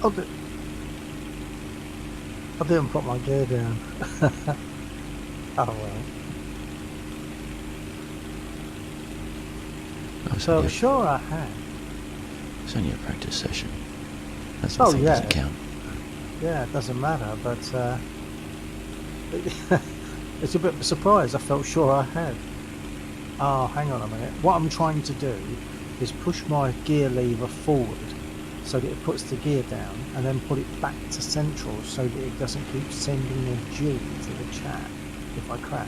I didn't put my gear down. Oh well. Oh, So sure I had. It's only a practice session. That's Oh thing yeah. doesn't count. Yeah, it doesn't matter, but it's a bit of a surprise. I felt sure I had. Oh, hang on a minute. What I'm trying to do is push my gear lever forward so that it puts the gear down and then put it back to central so that it doesn't keep sending a G to the chat if I crash.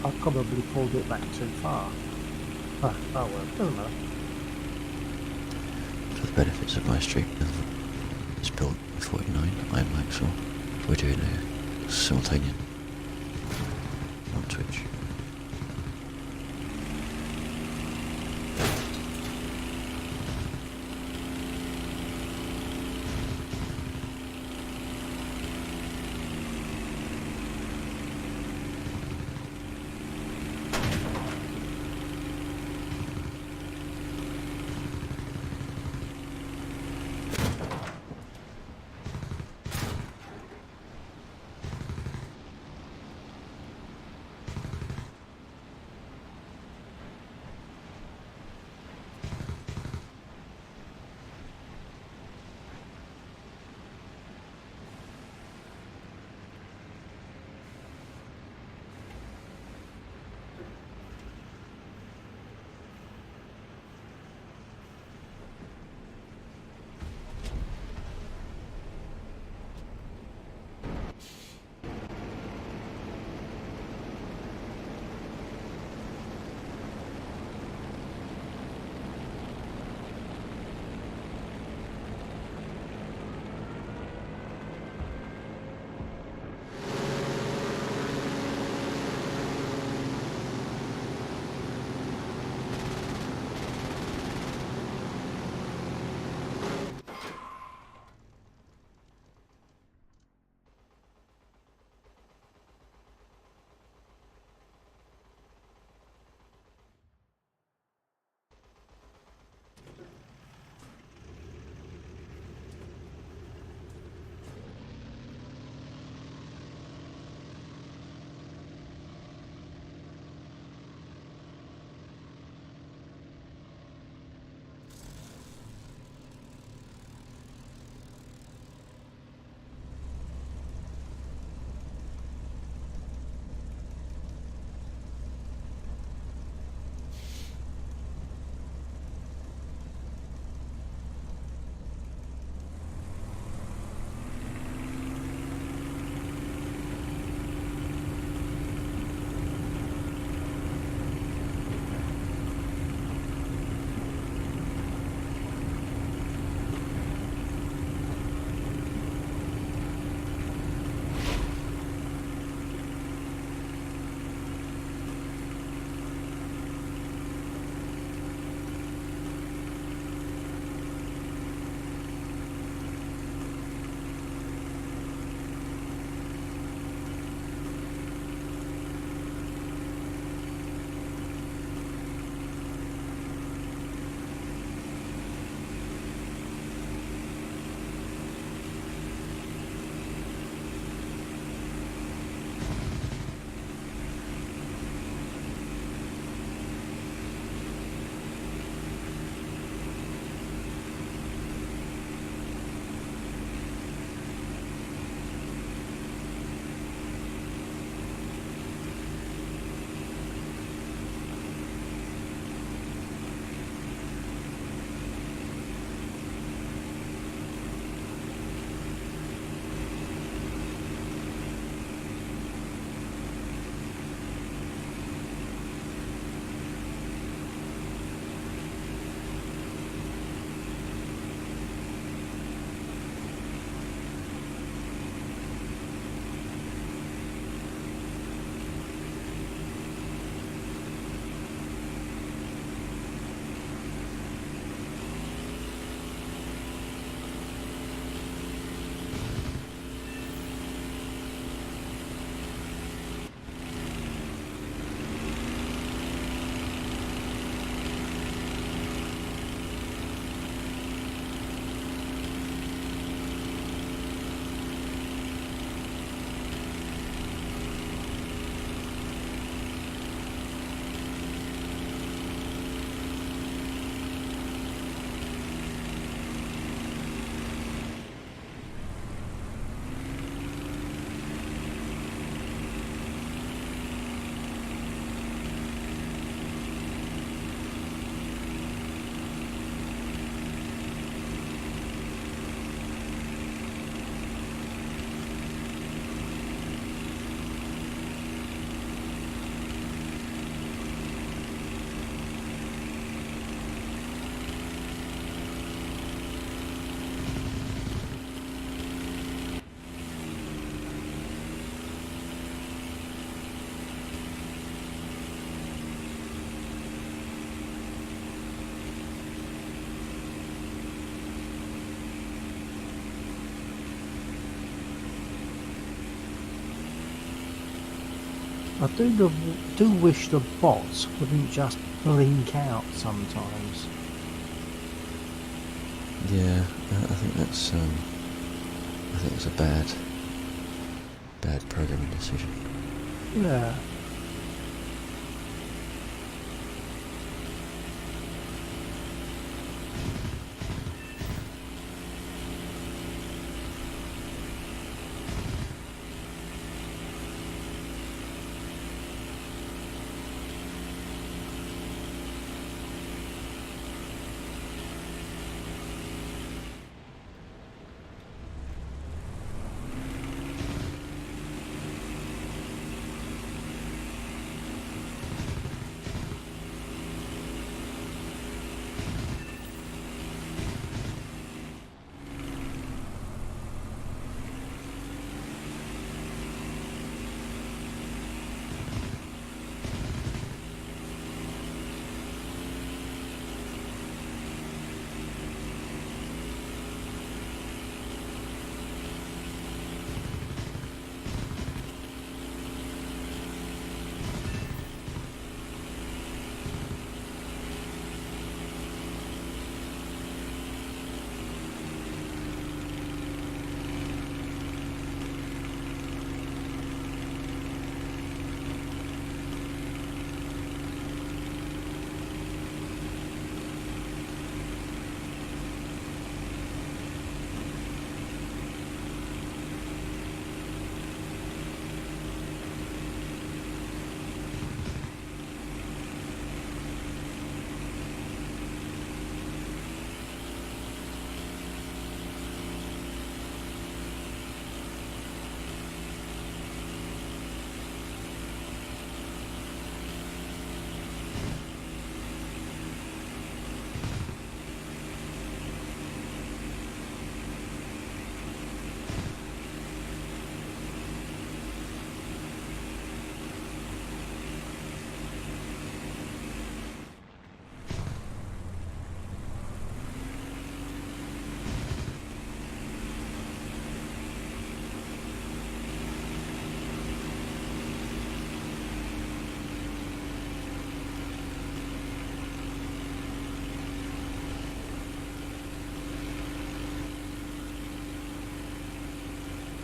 I probably pulled it back too far. Oh well, doesn't matter. For the benefits of my stream build, it's built 49, I'm Maxwell. We're doing a simultaneous on Twitch. I do wish the bots wouldn't just blink out sometimes. Yeah, I think that's a bad programming decision. Yeah.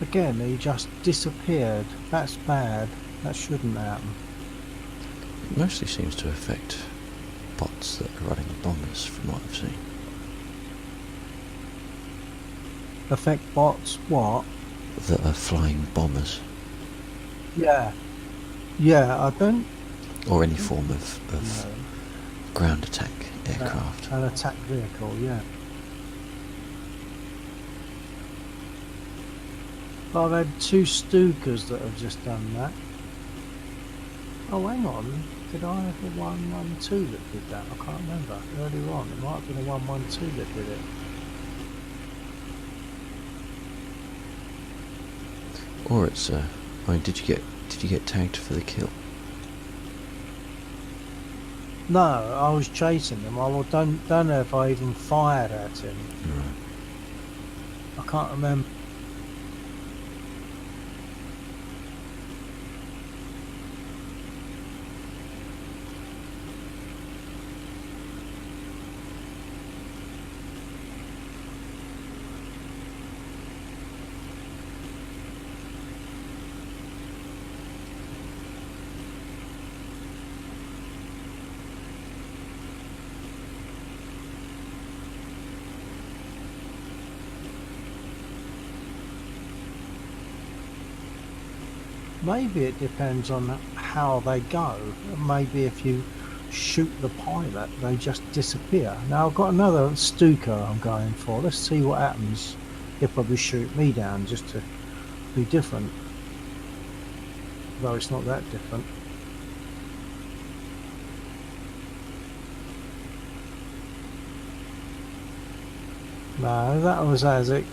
Again, he just disappeared. That's bad. That shouldn't happen. It mostly seems to affect bots that are running bombers, from what I've seen. Affect bots? What? That are flying bombers. Yeah. Yeah, I don't... Or any form of No. ground attack aircraft. An attack vehicle, yeah. I've had 2 Stukas that have just done that. Oh, hang on. Did I have a 112 that did that? I can't remember. Earlier on, it might have been a 112 that did it. Or it's I mean, did you get tagged for the kill? No, I was chasing him. I don't know if I even fired at him. Right. I can't remember. Maybe it depends on how they go. Maybe if you shoot the pilot, they just disappear. Now I've got another Stuka I'm going for. Let's see what happens. He'll probably shoot me down just to be different. Though it's not that different. No, that was as it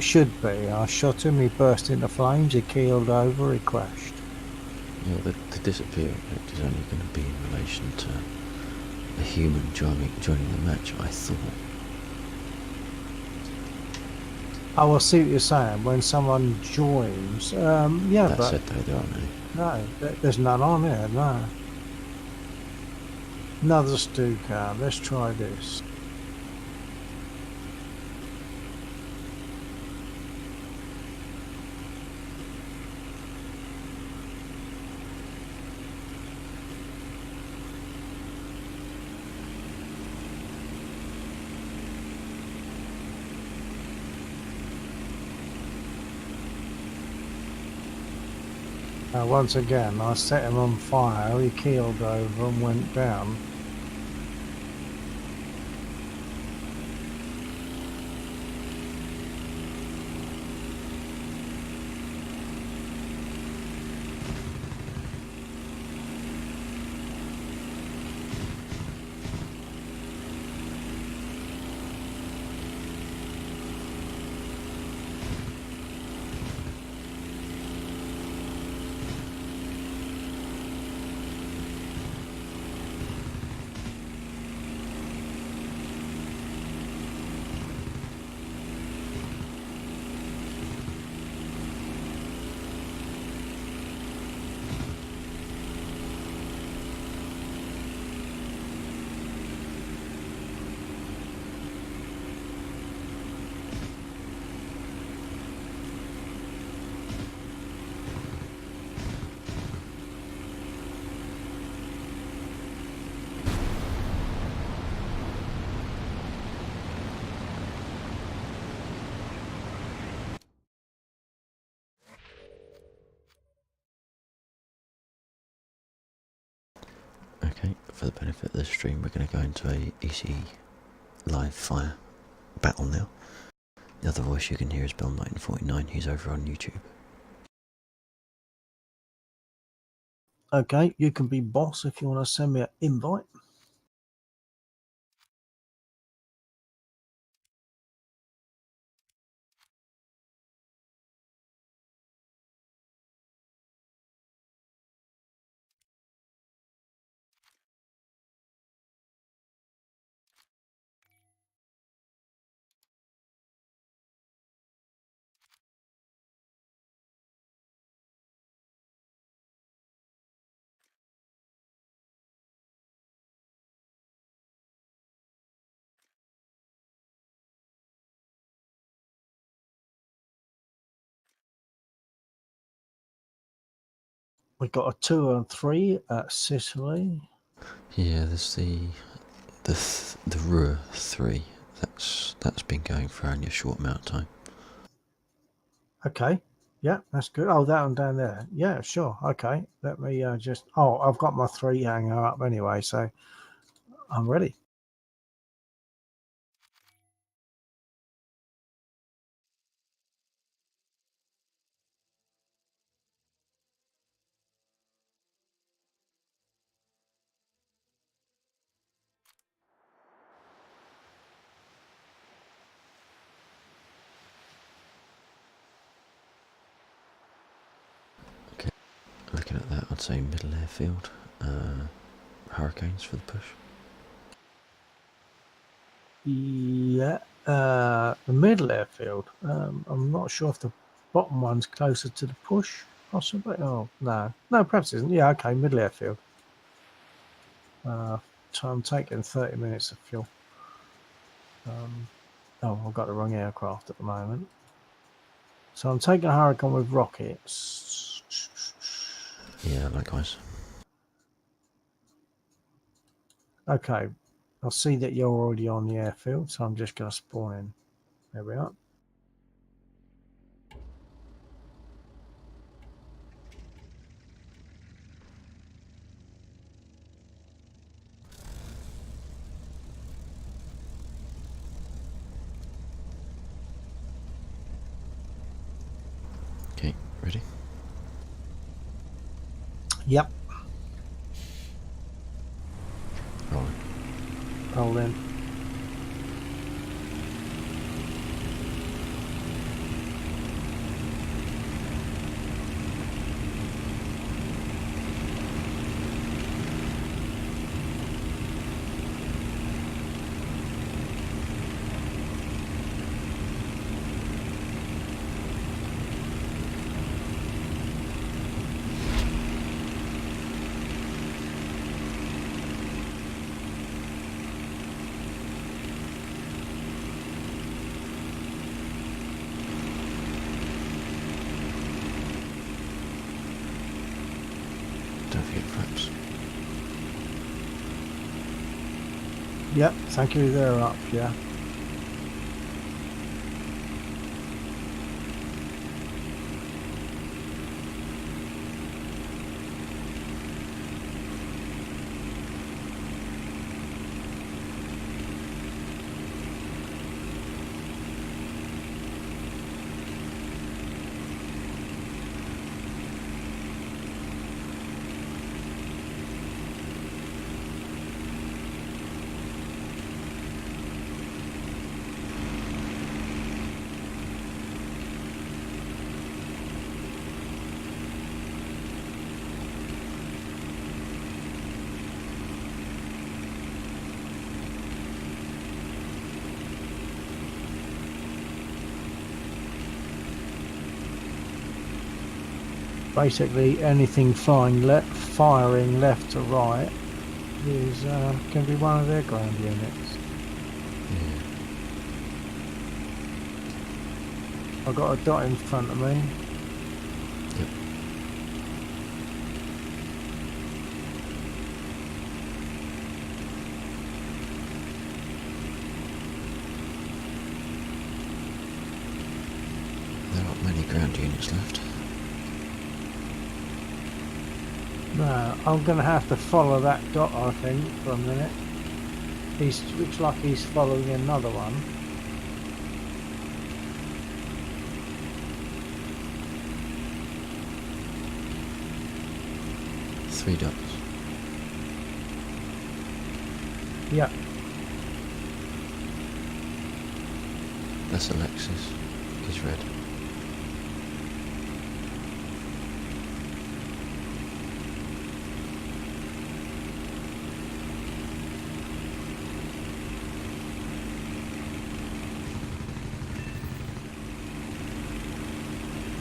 should be. I shot him, he burst into flames, he keeled over, he crashed. Yeah, the disappear effect is only going to be in relation to a human joining the match, I thought. Oh, I see what you're saying. When someone joins, yeah, That but said, though, there are no No, there's none on here, no. Another stew car. Let's try this. Once again, I set him on fire. He keeled over and went down. Okay, for the benefit of the stream, we're going to go into a EC live fire battle now. The other voice you can hear is Bill1949, who's over on YouTube. Okay, you can be boss if you want to send me an invite. We got a 2 and 3 at Sicily. Yeah, there's the Ruhr 3. That's been going for only a short amount of time. Okay, yeah, that's good. Oh, that one down there. Yeah, sure. Okay, let me just. Oh, I've got my 3 hanger up anyway, so I'm ready. Okay, looking at that, I'd say middle airfield, Hurricanes for the push. Yeah, the middle airfield. I'm not sure if the bottom one's closer to the push, possibly. Oh, no, perhaps it isn't. Yeah, okay, middle airfield. So I'm taking 30 minutes of fuel. Oh, I've got the wrong aircraft at the moment. So I'm taking a Hurricane with rockets. Yeah, likewise. Okay, I'll see that you're already on the airfield, so I'm just going to spawn in. There we are. Okay, ready? Yep, Rolling. roll in. magic perhaps. Yep, thank you, they're up, yeah. Basically, anything firing left to right is can be one of their ground units. Yeah. I've got a dot in front of me. Yep. There aren't many ground units left. No, I'm going to have to follow that dot, I think, for a minute. Looks like he's following another one. Three dots. Yeah. That's Alexis. He's red.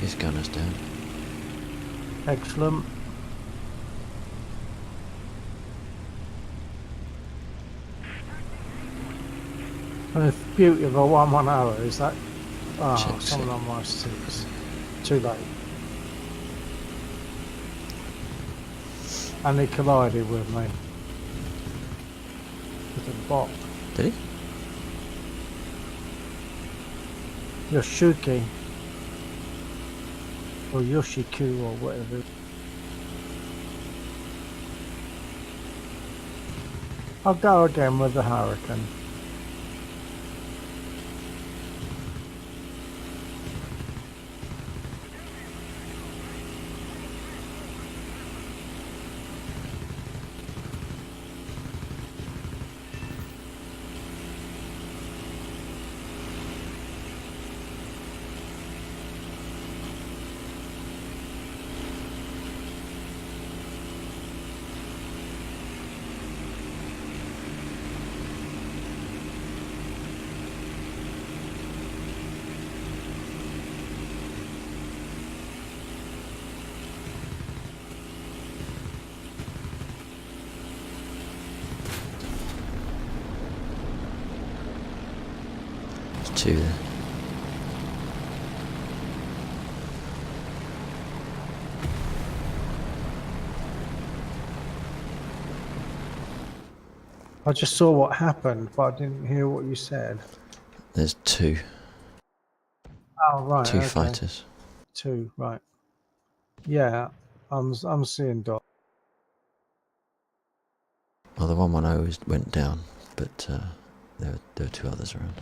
His gunner's down. Excellent. And the beauty of a 110 is that Check someone it. on my six. Too late. And he collided with me. With a bot. Did he? Yoshuki. Or Yoshiku or whatever. I'll go again with the Hurricane. There's two there. I just saw what happened, but I didn't hear what you said. There's two. Oh, right. Two okay. fighters. Two, right. Yeah, I'm seeing dot. Well, the 110 went down, but there were two others around.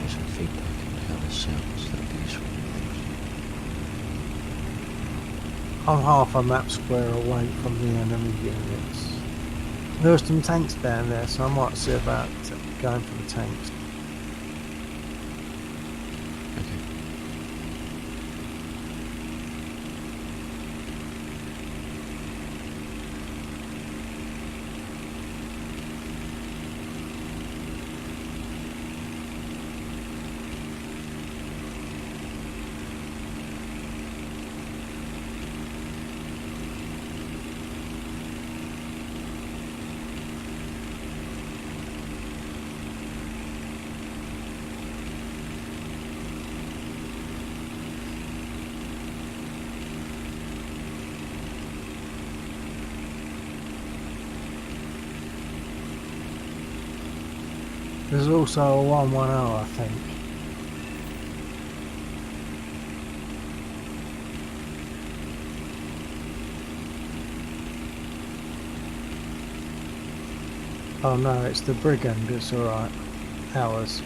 me some feedback on how this sounds. That would be useful. I'm half a map square away from the enemy units. There are some tanks down there, so I might see about going for the tanks. Okay. There's also a 110, I think. Oh no, it's the Brigand, it's alright. Ours.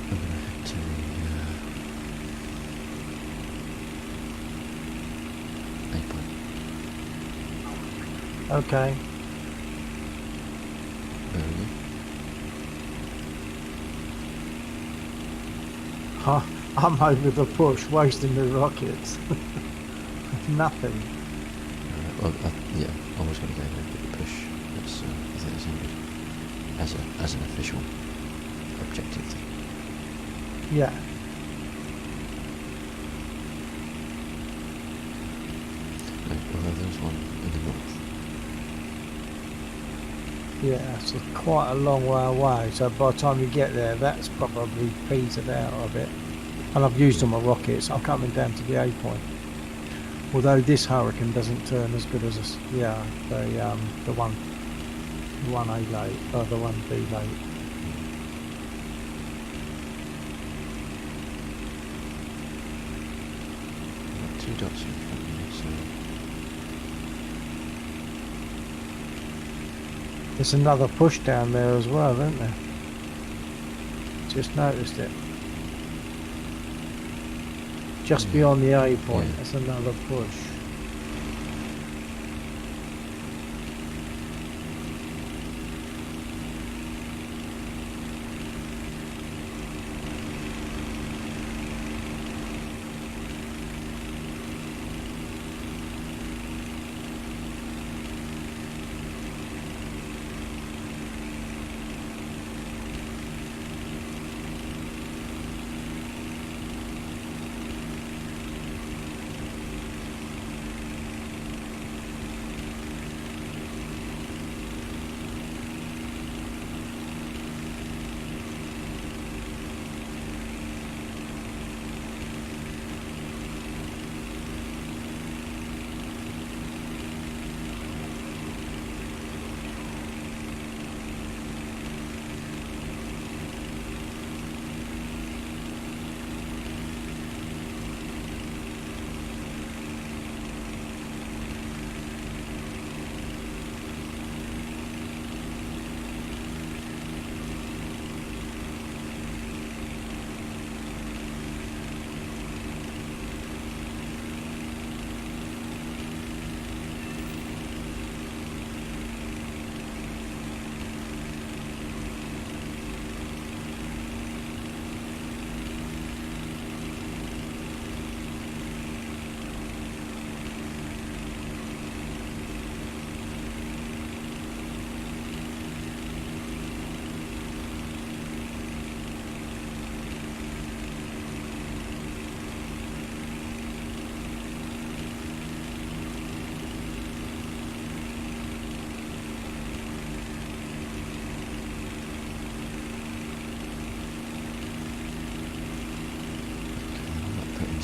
I'm going to head to the A point. Okay. Where are you? Huh, I'm over the push, wasting the rockets. Nothing. Well, yeah, I was going to go there, but the push, that's, I think it's ended as an official objective thing. Yeah. No, although there's one in the north. Yeah, it's quite a long way away, so by the time you get there, that's probably petered out a bit. And I've used all my rockets, I'm coming down to the A point. Although this Hurricane doesn't turn as good as the one A late, or the one B late. I've got 2 dots in front of me, so There's another push down there as well, isn't there? Just noticed it. Just beyond the A point, Yeah. there's another push.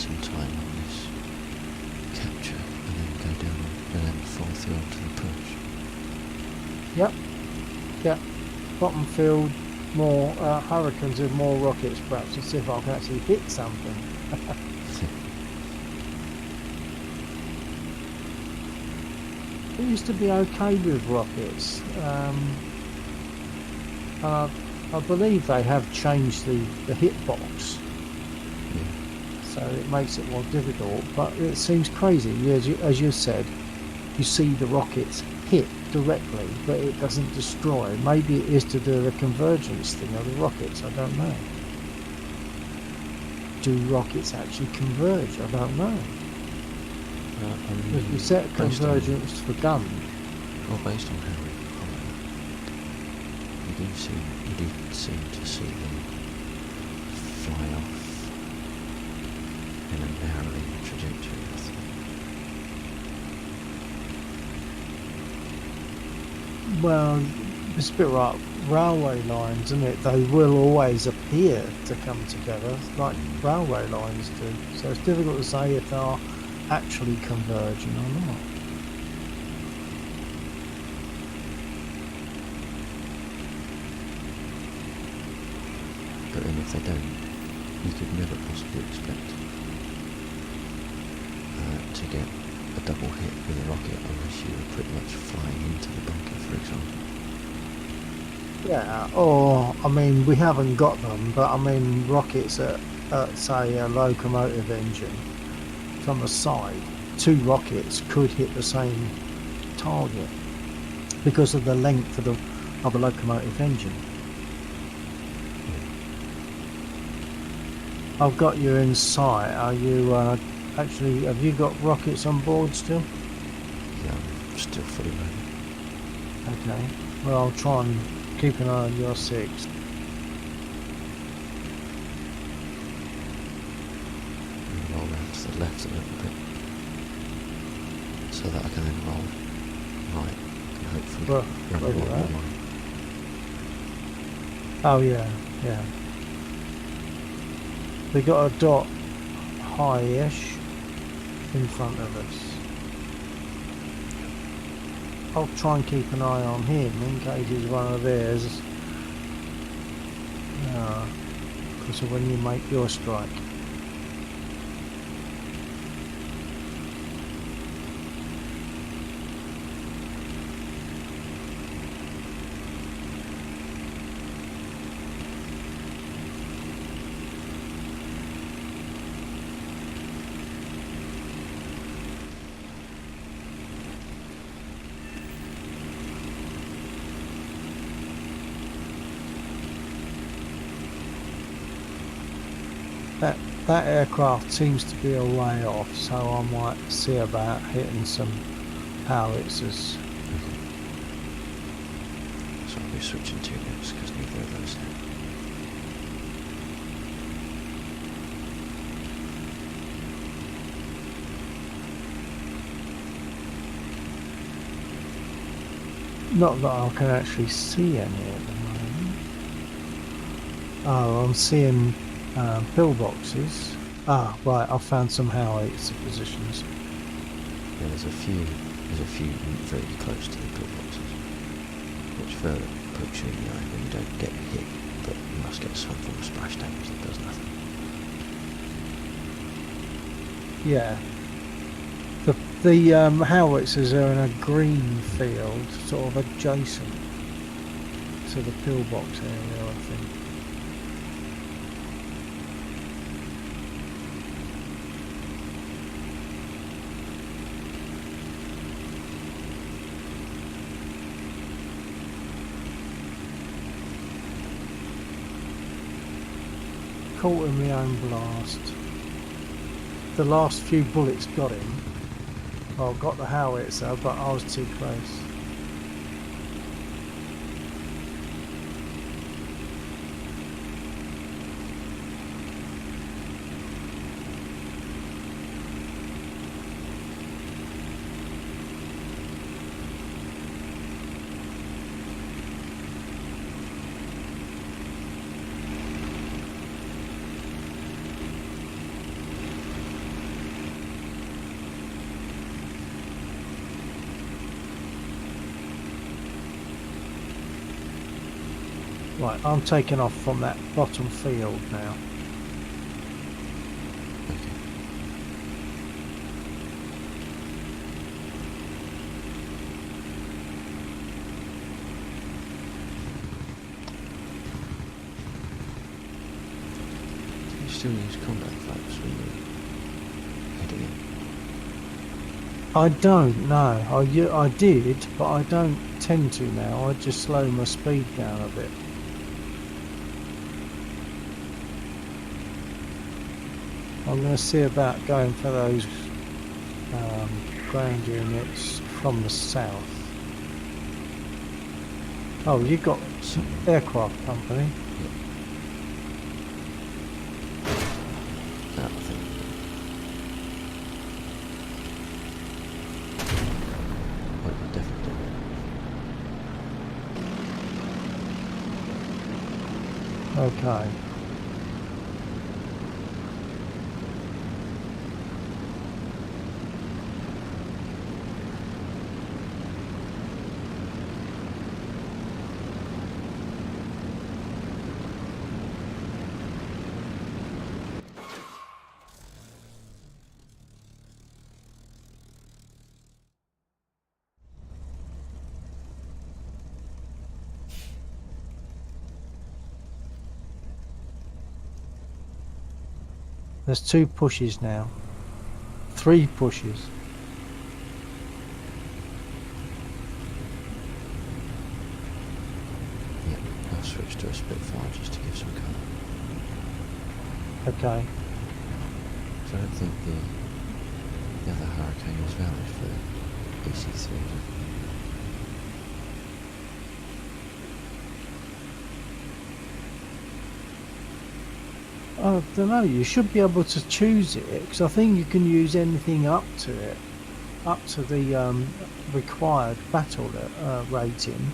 some time on this capture and then go down and then fall through onto the push. Yep. Yep. Bottom field, more Hurricanes with more rockets perhaps, to see if I can actually hit something. It used to be okay with rockets. Uh, I believe they have changed the hitbox, Yeah. so it makes it more difficult. But it seems crazy, as you said. You see the rockets hit directly, but it doesn't destroy. Maybe it is to do the convergence thing of the rockets. I don't know. Do rockets actually converge? I don't know. If we set convergence for guns. Well, based on how we follow, you do seem to see them fly off in a narrowing trajectory, I think. Well, it's a bit like railway lines, isn't it? They will always appear to come together, like railway lines do. So it's difficult to say if they are actually converging or not. But then if they don't, you could never possibly expect to get a double hit with a rocket unless you were pretty much flying into the bunker, for example. Yeah, or, I mean, we haven't got them, but I mean, rockets at say, a locomotive engine from the side, 2 rockets could hit the same target because of the length of the locomotive engine. I've got you in sight. Are you actually? Have you got rockets on board still? Yeah, I'm still fully loaded. Okay. Well, I'll try and keep an eye on your 6. And roll around to the left a little bit, so that I can then roll right and hopefully Well, run where you along at? the line. Oh yeah, yeah. We got a dot high-ish in front of us. I'll try and keep an eye on him in case he's one of theirs. Because of when you make your strike. That aircraft seems to be a way off, so I might see about hitting some howitzers. Okay. So I'll be switching to units because neither of those hit. Not that I can actually see any at the moment. Oh, I'm seeing pillboxes. Ah, right, I found some howitzer positions. Yeah, there's a few very close to the pillboxes, which further pokes you in the eye when you don't get hit, but you must get some form of splash damage that does nothing. Yeah. The howitzers are in a green field, sort of adjacent to the pillbox area, I think. Caught in my own blast. The last few bullets got him. Well, got the howitzer, but I was too close. Right, I'm taking off from that bottom field now. Okay. still use combat flaps when you're heading in? I don't know. I did, but I don't tend to now. I just slow my speed down a bit. I'm going to see about going for those ground units from the south. Oh, you got some aircraft company. Yeah. That I think. Oh, you definitely do. Okay. There's 2 pushes now. 3 pushes. Yeah, I'll switch to a Spitfire just to give some cover. Okay. So I don't think the other Hurricane was valid for EC3. I don't know, you should be able to choose it, because I think you can use anything up to it, up to the required battle rating.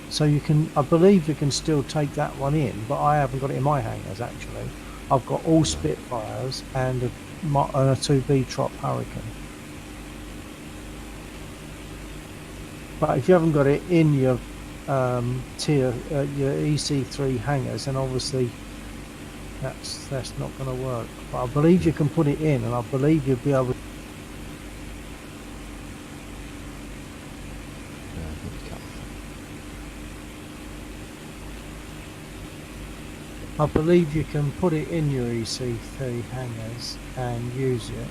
So you can, I believe you can still take that one in, but I haven't got it in my hangars actually. I've got all Spitfires and a 2B Trop Hurricane. But if you haven't got it in your your EC3 hangars, then obviously that's not going to work. But I believe you can put it in, and I believe you'll be able to. I believe you can put it in your EC3 hangars and use it.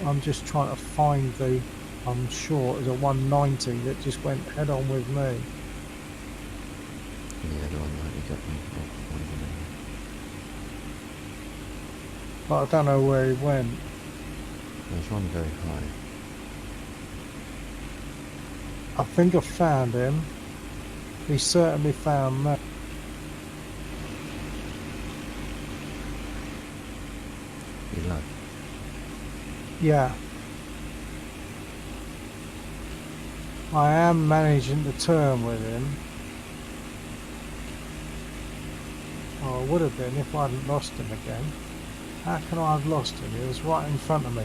I'm just trying to find the, I'm sure it was a 190 that just went head on with me. Yeah, the 190 got me. But I don't know where he went. There's one very high. I think I found him. He certainly found me. Low. Yeah. I am managing to turn with him. Oh, I would have been if I hadn't lost him again. How can I have lost him? He was right in front of me.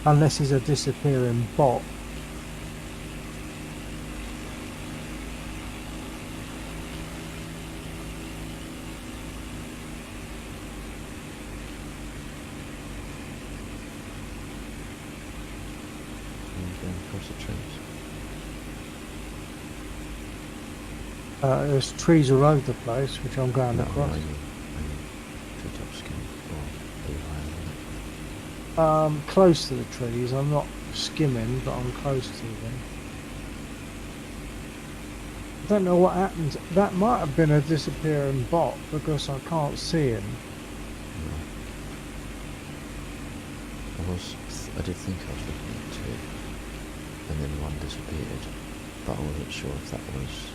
Unless he's a disappearing bot. Across the trees. There's trees all over the place, which I'm going across. Treetop skin or blue. Close to the trees. I'm not skimming, but I'm close to them. I don't know what happened. That might have been a disappearing bot because I can't see him. No. I did think I was looking at two, and then one disappeared, but I wasn't sure if that was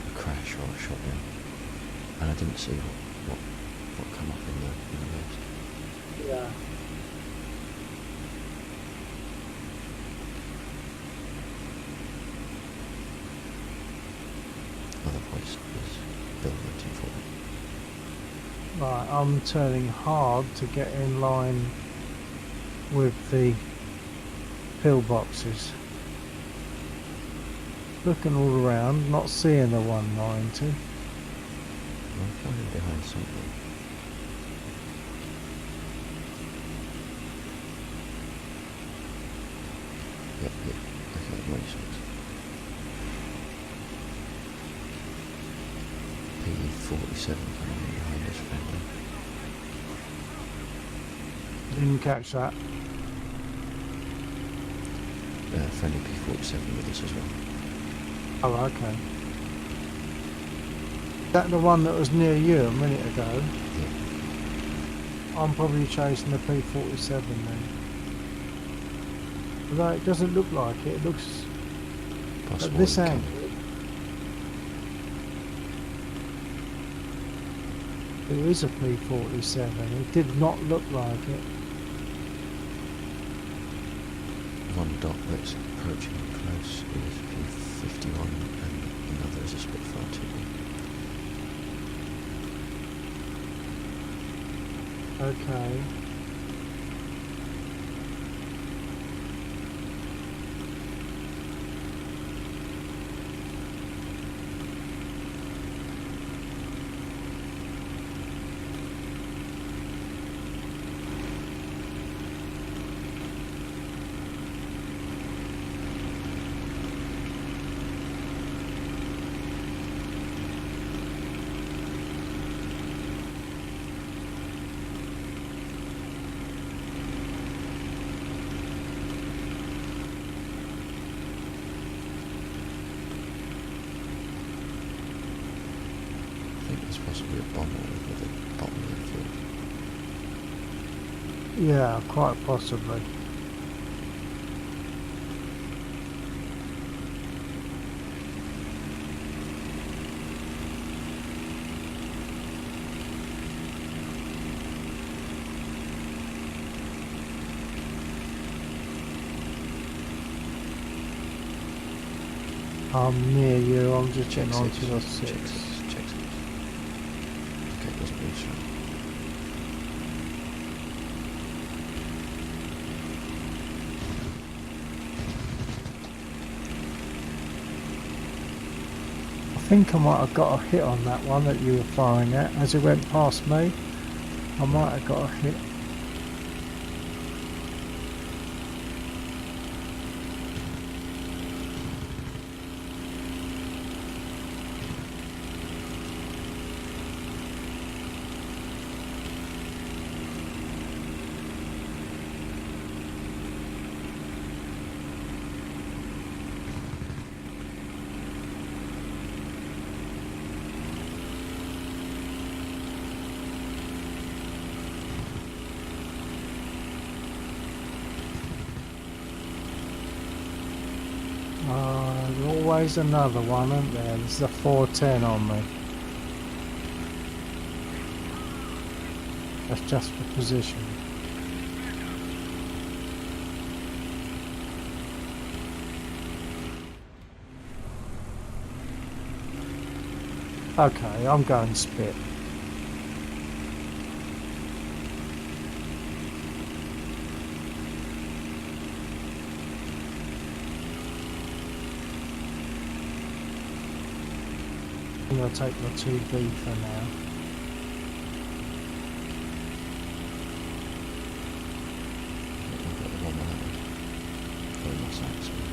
a crash or a shotgun, and I didn't see what come up in the list. Yeah. Other voice is Bill waiting for me. Right, I'm turning hard to get in line with the pillboxes. Looking all around, not seeing the 190. I'm flying behind something. Yep, okay, that makes sense. P47 coming in behind us, friendly. Didn't catch that. Friendly P47 with us as well. Oh, okay. Is that the one that was near you a minute ago? Yeah. I'm probably chasing the P47 then. Although it doesn't look like it. It looks Possible at this incoming. angle. There is a P47. It did not look like it. One dot that's approaching close is P51 and another is a Spitfire 2. Okay. I think there's possibly a bomber over the bottom of the field. Yeah, quite possibly. I'm near you. I'm just Check getting on 6. to the Check 6. 6. Check 6. Okay, it doesn't move straight. I think I might have got a hit on that one that you were firing at as it went past me. I might have got a hit. There's always another one, isn't there? There's a 410 on me. That's just for position. Okay, I'm going spit. I'm going to take my 2B for now. I've got the one behind. Very nice accent.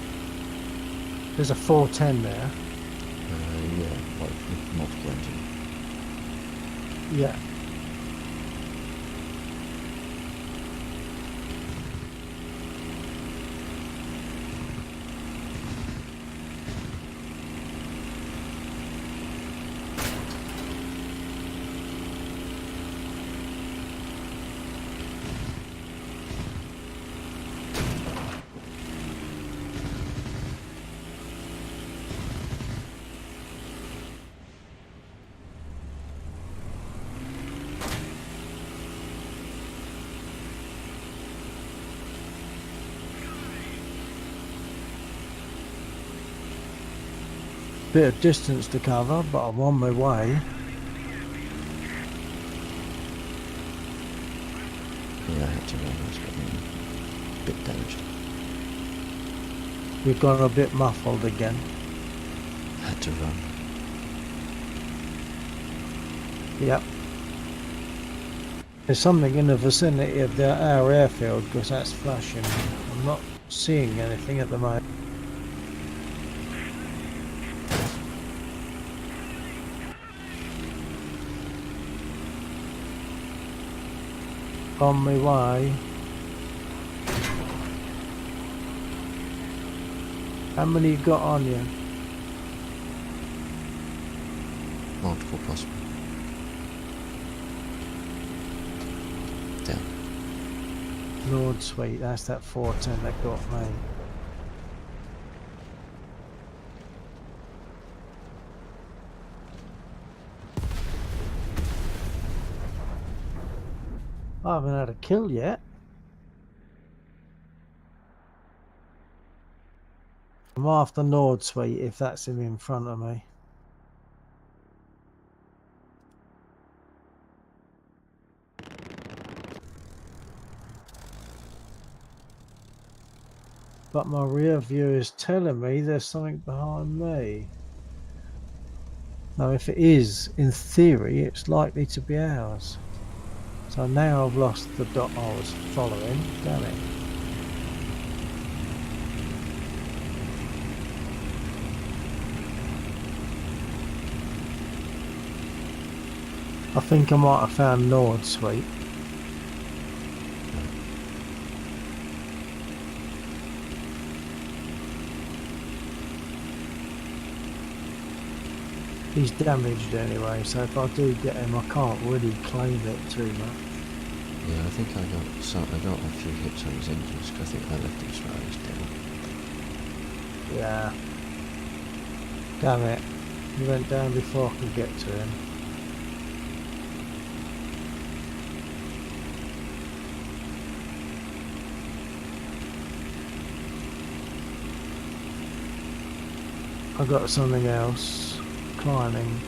There's a 410 there. Yeah, like with multiple engine. Yeah. Bit of distance to cover, but I'm on my way. Yeah, I had to run. I was getting a bit damaged. You've gone a bit muffled again. Had to run. Yep. There's something in the vicinity of our airfield because that's flashing. I'm not seeing anything at the moment. On my way. How many you got on you? Multiple possible. Down. Lord sweet, that's that 410 that got me. I haven't had a kill yet. I'm after Nord Sweet if that's him in front of me. But my rear view is telling me there's something behind me. Now if it is, in theory, it's likely to be ours. So now I've lost the dot I was following. Damn it. I think I might have found Nord Sweet. He's damaged anyway, so if I do get him, I can't really claim it too much. Yeah, I think I got a few hits on his engines because I think I left him exposed down. Yeah. Damn it. He went down before I could get to him. I got something else. Climbing.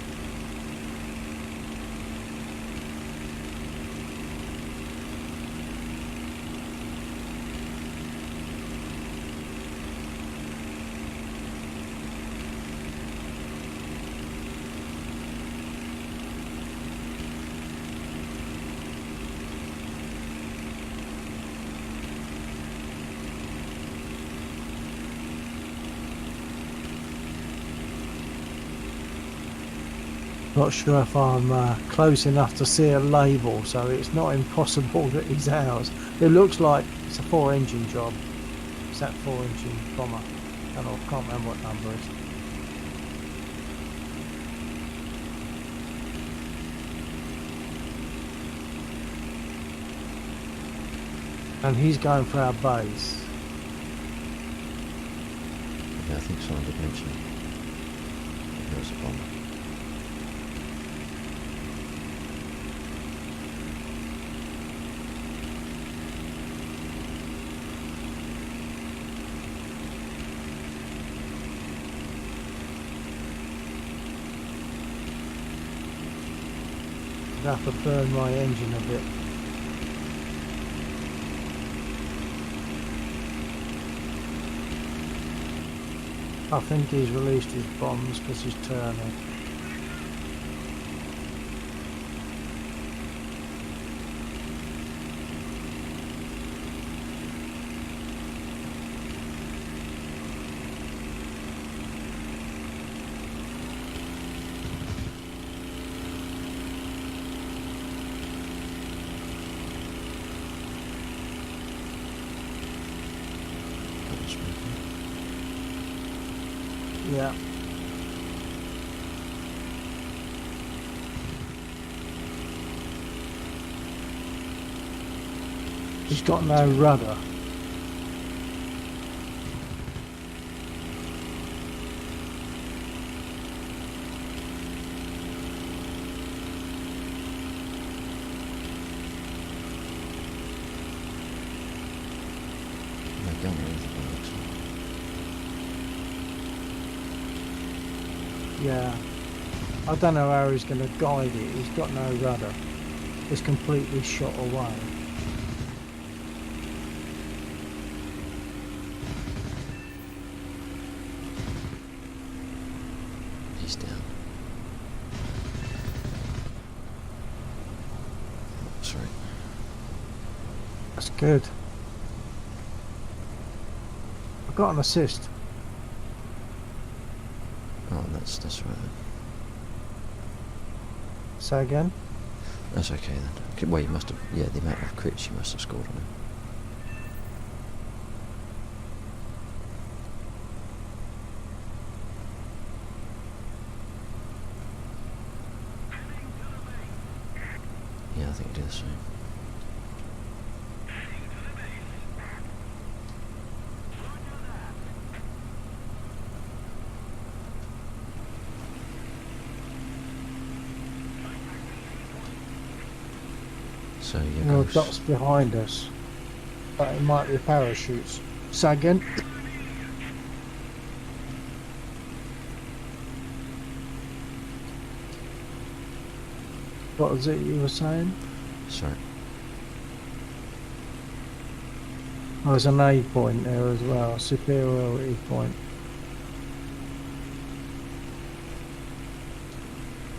Not sure if I'm close enough to see a label, so it's not impossible that he's ours. It looks like it's a 4-engine job. It's that 4-engine bomber. I don't know, I can't remember what number it is. And he's going for our base. Yeah, I think someone did mention there was a bomber. I have to burn my engine a bit. I think he's released his bombs because he's turning. Yeah. He's got no rudder. I don't know anything about it. Yeah. I don't know how he's going to guide it. He's got no rudder. It's completely shot away. He's down. Sorry. That's good. I got an assist. Oh, that's right then. Say again? That's okay then. Okay, well, you must have, yeah, the amount of crits you must have scored on him. I think I do the same. So you There are go. dots behind us, but it might be parachutes. So again. What was it you were saying? Sorry. Oh, there's an A point there as well, superiority point.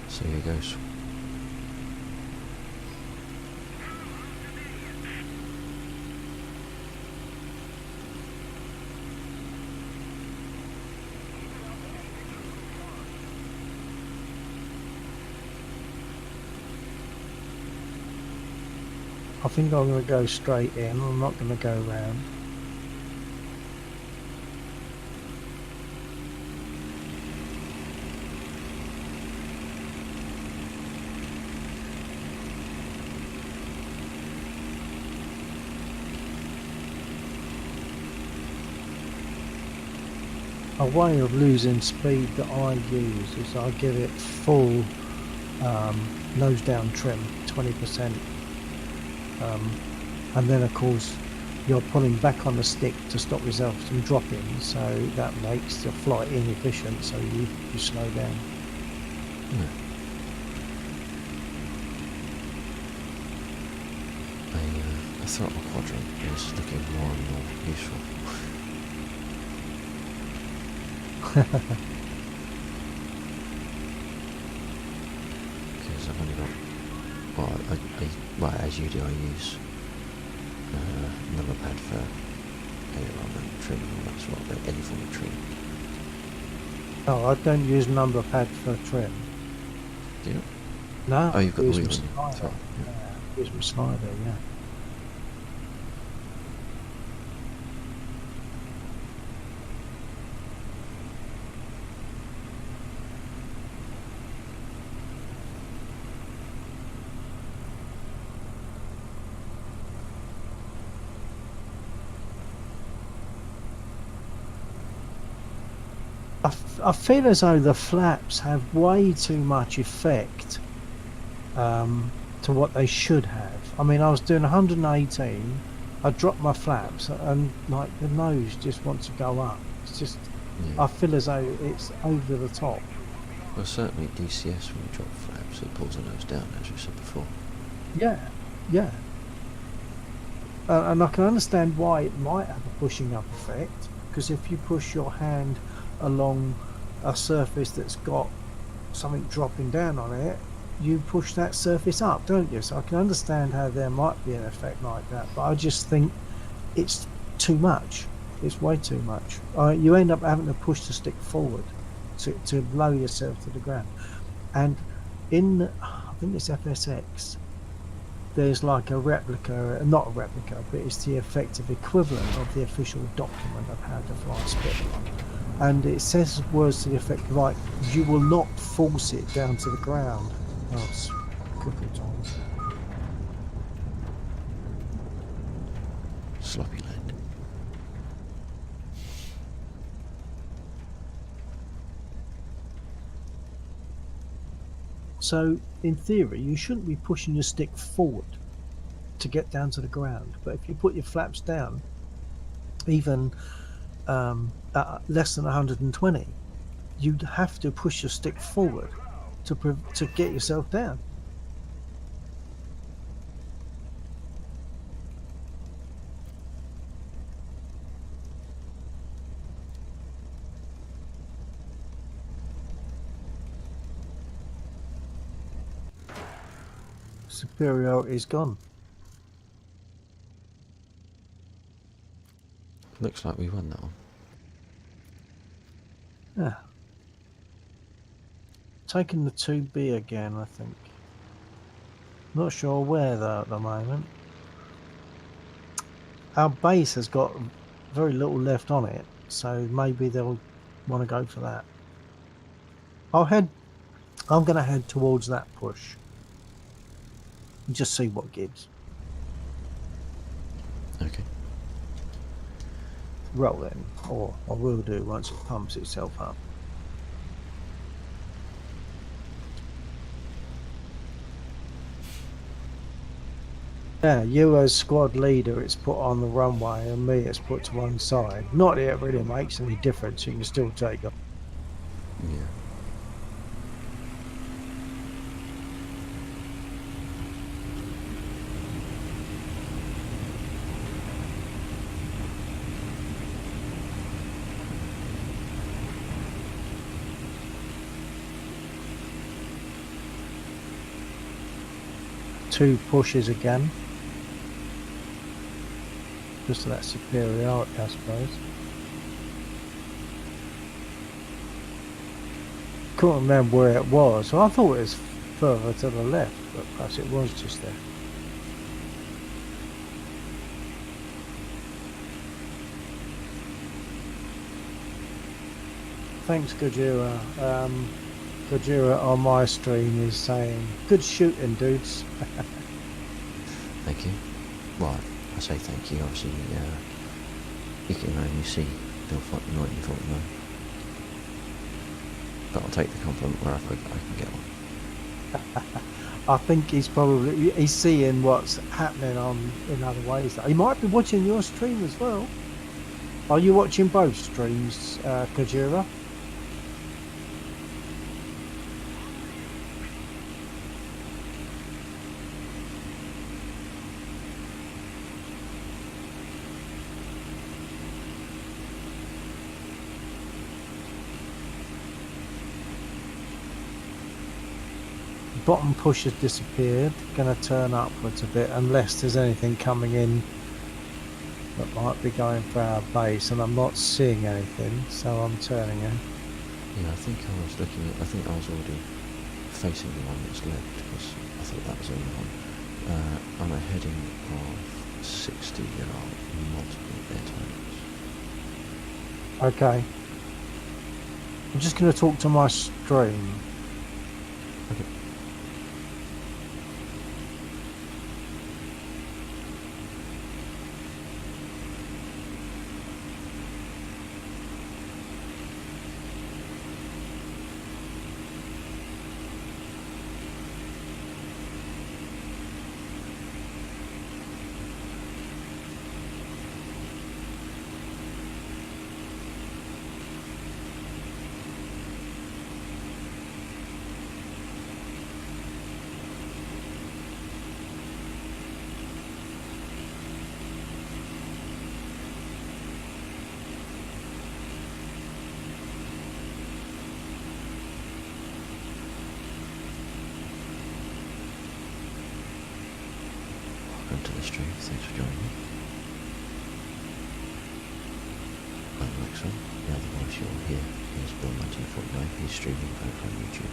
So here goes. I think I'm going to go straight in. I'm not going to go round. A way of losing speed that I use is I give it full nose down trim, 20%. And then of course you're pulling back on the stick to stop yourself from dropping, so that makes the flight inefficient, so you slow down. Yeah. A throttle quadrant is looking more and more useful. Because I've only got, well, as you do, I use number pad for aileron and trim and all that sort of thing, any form of trim. Oh, I don't use number pad for trim. Do you? No. Oh, you've got the use wheel my on slider. top. Yeah. Use my slider, yeah. I feel as though the flaps have way too much effect to what they should have. I mean, I was doing 118, I dropped my flaps, and like the nose just wants to go up. It's just, Yeah. I feel as though it's over the top. Well, certainly DCS, when you drop flaps, it pulls the nose down, as you said before. Yeah, yeah. And I can understand why it might have a pushing up effect, because if you push your hand along a surface that's got something dropping down on it, you push that surface up, don't you? So I can understand how there might be an effect like that, but I just think it's too much. It's way too much. You end up having to push the stick forward to lower yourself to the ground. And in, I think it's FSX, there's like a replica, not a replica, but it's the effective equivalent of the official document of how to fly a split one. And it says words to the effect like, you will not force it down to the ground. Oh, it's cripple time. Sloppy land. So, in theory, you shouldn't be pushing your stick forward to get down to the ground. But if you put your flaps down, even at less than 120, you'd have to push your stick forward to get yourself down. Superiority is gone. Looks like we won that one. Yeah. Taking the 2B again, I think. Not sure where though at the moment. Our base has got very little left on it, so maybe they'll want to go for that. I'm going to head towards that push. and just see what gives. Okay. Roll then, or I will do once it pumps itself up. Yeah, you as squad leader, it's put on the runway, and me, it's put to one side. Not that it really makes any difference. You can still take off. Yeah. Two pushes again. Just to that superiority, I suppose. Couldn't remember where it was. Well, I thought it was further to the left, but perhaps it was just there. Thanks, Gojira. Gojira on my stream is saying, good shooting, dudes. Thank you. Well, I say thank you. Obviously, you can only see Bill 1949. But I'll take the compliment where I can get one. I think he's seeing what's happening in other ways. He might be watching your stream as well. Are you watching both streams, Kajira? Bottom push has disappeared. Going to turn upwards a bit unless there's anything coming in that might be going for our base, and I'm not seeing anything, so I'm turning in. Yeah, I think I was already facing the one that's left, because I thought that was the only one. I'm a heading of 60 multiple air targets. Okay. I'm just going to talk to my stream. Okay. Welcome to the stream, thanks for joining me. I'm Maxwell, the other voice you'll hear is Bill 1949, he's streaming over on YouTube.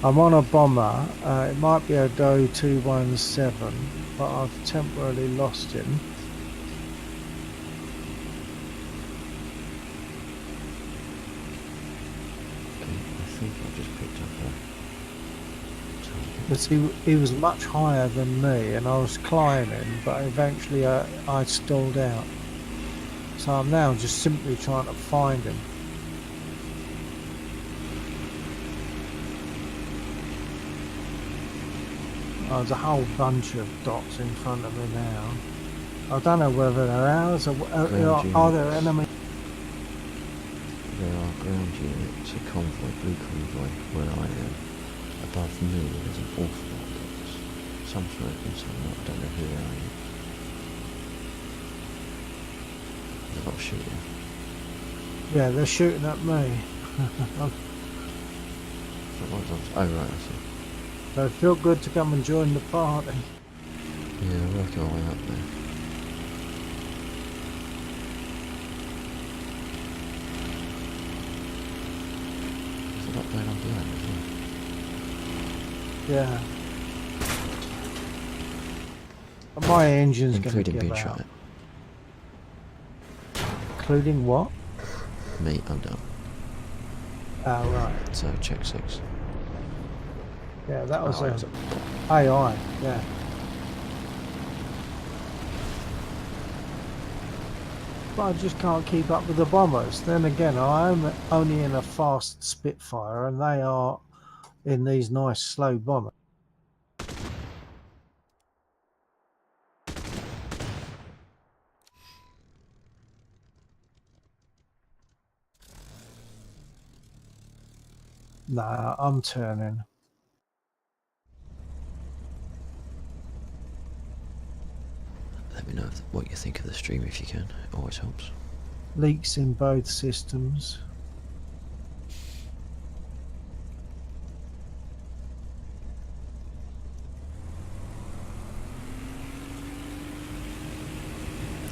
I'm on a bomber. It might be a Doe 217, but I've temporarily lost him. Okay, I think I just picked up a target. But he was much higher than me, and I was climbing, but eventually I stalled out. So I'm now just simply trying to find him. Oh, there's a whole bunch of dots in front of me now. I don't know whether they're ours or are there enemies? There are ground units, a convoy, blue convoy, where I am. Above me there's an awful lot of dots. Some smoking, some not, I don't know who they are yet. There's a lot of shooting. Yeah, they're shooting at me. Oh right, I see. So it felt good to come and join the party. Yeah, working my way up there. There's a lot going on behind as well. Yeah. But my engine's going to Including give being out. shot at. Including what? Me, I'm done. Oh, right. So check 6. Yeah, that was Oh, AI, yeah. But I just can't keep up with the bombers. Then again, I'm only in a fast Spitfire, and they are in these nice slow bombers. Nah, I'm turning. Let me know what you think of the stream if you can. It always helps. Leaks in both systems.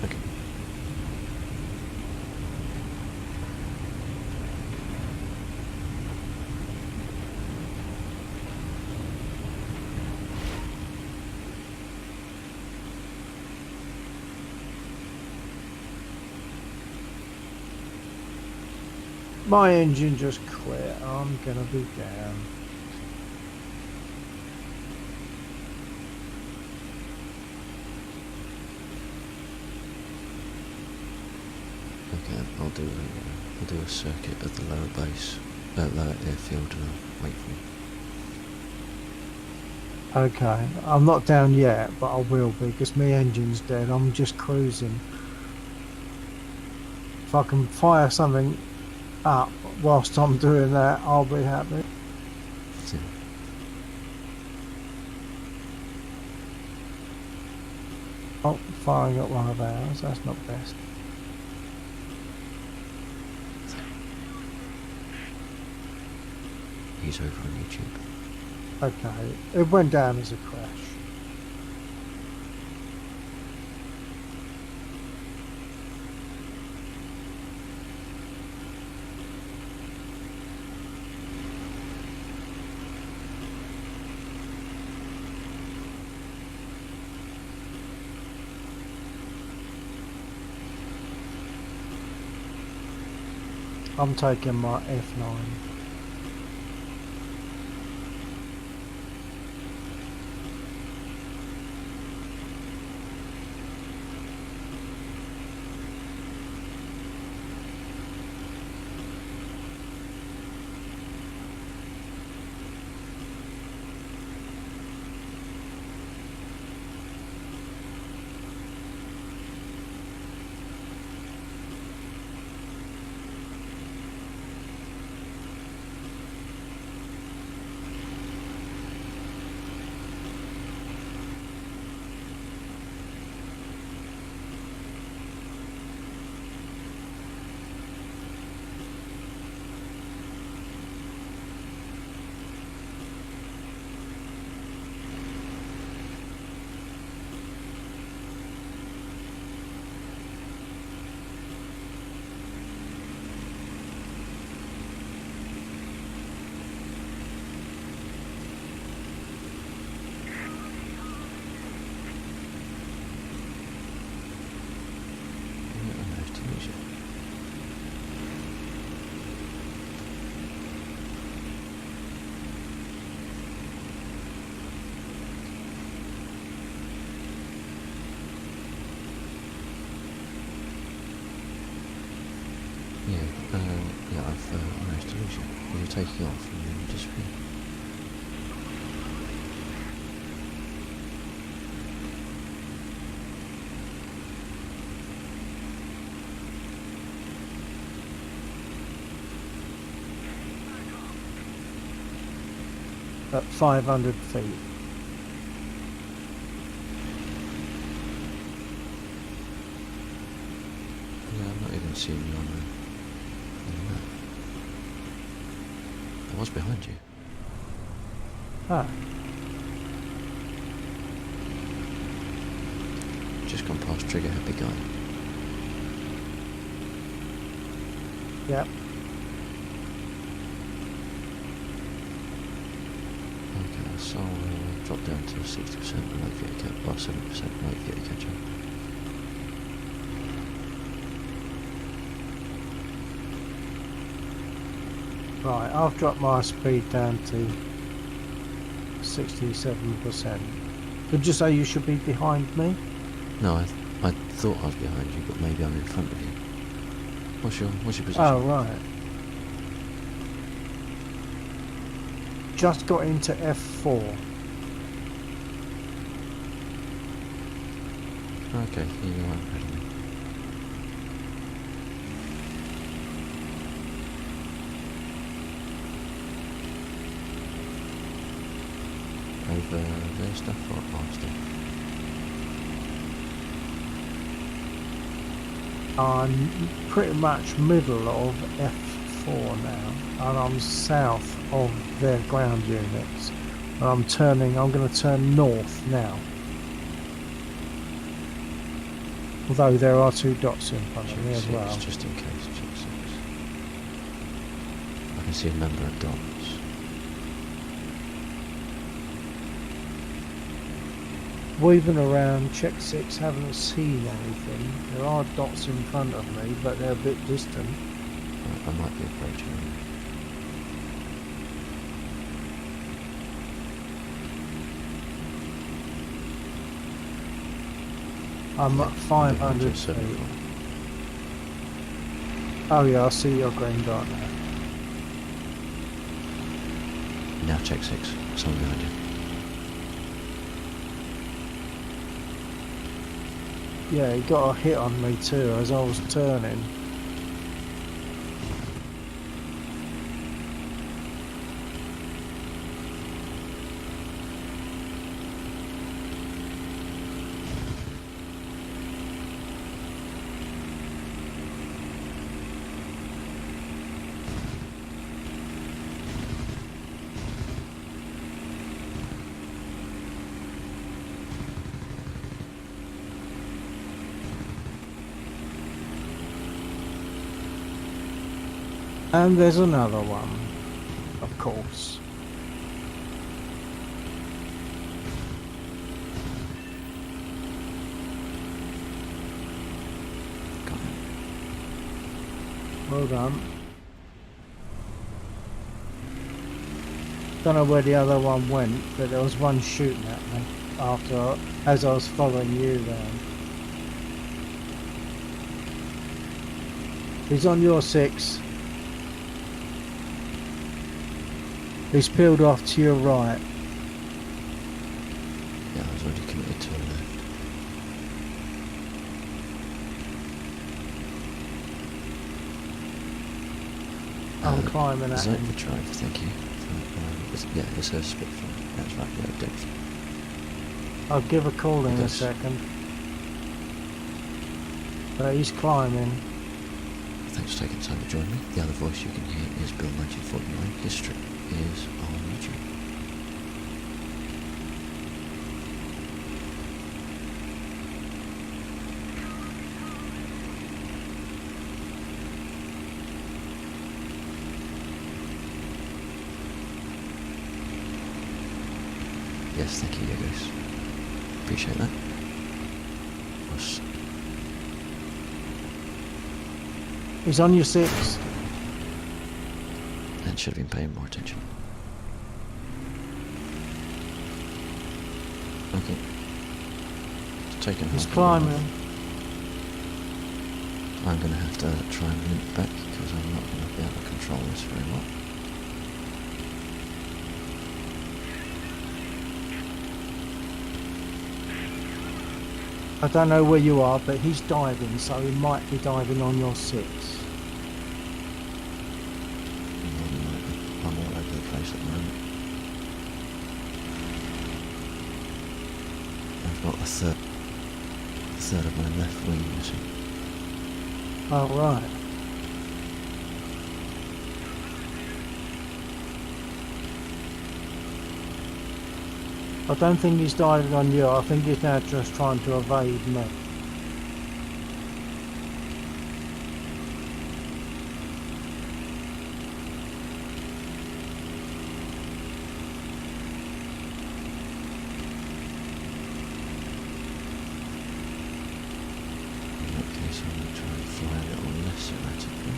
Okay. My engine just quit. I'm gonna be down. Okay, I'll do a circuit at the lower base, lower airfield, and I'll wait for you. Okay, I'm not down yet, but I will be because my engine's dead. I'm just cruising. If I can fire something up whilst I'm doing that, I'll be happy. Oh, firing at one of ours. That's not best. He's over on YouTube. Okay, it went down as a crash. I'm taking my F9. Yeah, I've managed to lose you. You're taking off and then you disappear. At 500 feet. Yeah, I'm not even seeing you on the map. I was behind you. Ah, Just gone past Trigger Happy Guy. yep. Okay, so I'll drop down to 60% and wait for you to catch up. 7% and wait for you to catch up. Right, I've dropped my speed down to 67%. Did you say you should be behind me? No, I thought I was behind you, but maybe I'm in front of you. What's your position? Oh, right. Just got into F4. Okay, here you are ahead of me. Over their stuff or our stuff? I'm pretty much middle of F4 now, and I'm south of their ground units. And I'm going to turn north now. Although there are two dots in front of me as Check well. six, just in case, check 6. I can see a number of dots. Weaving around, check 6, haven't seen anything. There are dots in front of me, but they're a bit distant. I might be approaching you. I'm at 500 feet. feet. Oh yeah, I see your green dot now. Now check 6. Someone behind you. Yeah, he got a hit on me too as I was turning. And there's another one, of course. Got it. Well done. Don't know where the other one went, but there was one shooting at me as I was following you around. He's on your 6. He's peeled off to your right. Yeah, I was already committed to a left. I'm climbing at Zope him. for drive, thank you. Yeah, it says Spitfire. That's right, yeah, depth. I'll give a call in a Yes. second. But he's climbing. Thanks for taking the time to join me. The other voice you can hear is Bill 1949. History is on YouTube. Yes, thank you, Yogos. Appreciate that. He's on your 6. And should have been paying more attention. Okay. It's taken He's half an hour climbing. off. I'm going to have to try and limp back because I'm not going to be able to control this very well. I don't know where you are, but he's diving, so he might be diving on your 6. I'm all over the place at the moment. I've got a third of my left wing missing. Oh, right. I don't think he's diving on you. I think he's now just trying to evade me. In that case, I'm going to try and fly a little less erratically.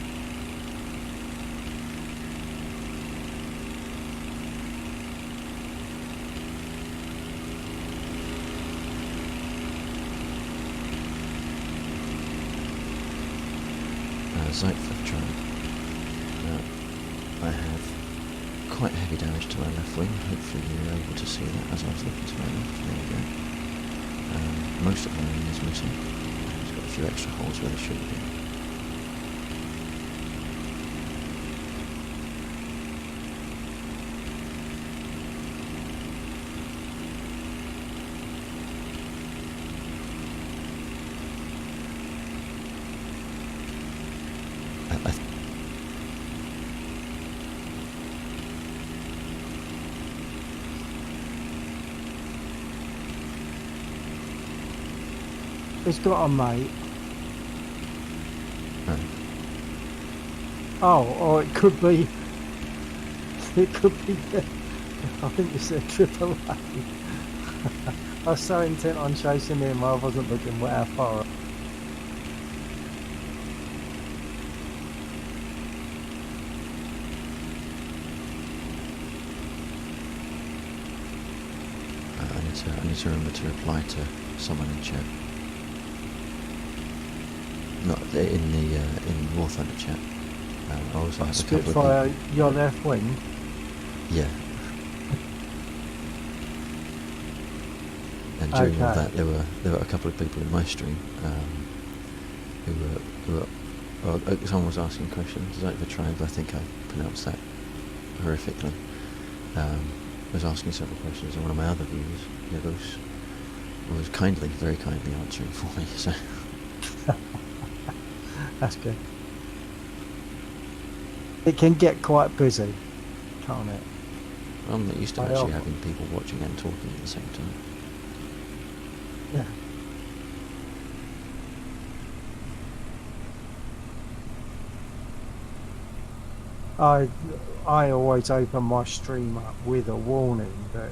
Zeitford tried. I have quite heavy damage to my left wing. Hopefully you were able to see that as I was looking to my left. There we go. Most of my wing is missing. It's got a few extra holes where there shouldn't be. He's got a mate. Oh. Oh, or it could be. It could be. I think you said AAA. I was so intent on chasing him, I wasn't looking how far. I need to remember to reply to someone in chat. Not in the in Warthunder chat. I also have a couple of Spitfire, your left wing. Yeah. And during all that, there were a couple of people in my stream who were someone was asking questions. Like Tribe, I think I pronounced that horrifically. Was asking several questions, and one of my other viewers, was very kindly answering for me. So. That's good. It can get quite busy, can't it? I'm not used to actually having people watching and talking at the same time. Yeah. I always open my stream up with a warning that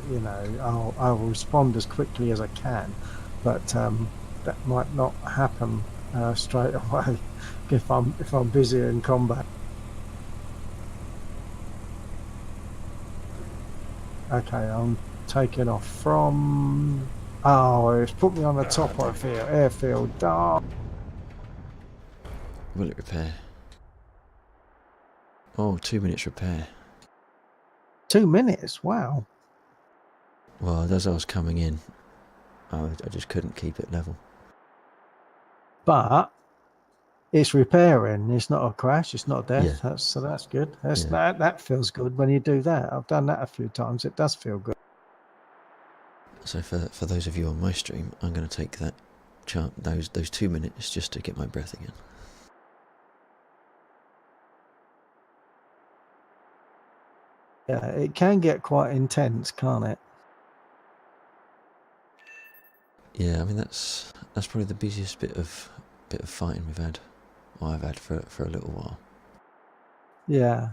I'll respond as quickly as I can, but that might not happen straight away if I'm busy in combat. Okay, I'm taking off from. Oh, it's put me on the top of the airfield. Oh. Will it repair? Oh, 2 minutes repair. 2 minutes? Wow. Well, as I was coming in, I just couldn't keep it level. But it's repairing. It's not a crash. It's not death. Yeah. So that's good. That feels good when you do that. I've done that a few times. It does feel good. So for those of you on my stream, I'm going to take that those 2 minutes just to get my breath again. Yeah, it can get quite intense, can't it? Yeah, I mean that's probably the busiest bit of fighting I've had for a little while. Yeah.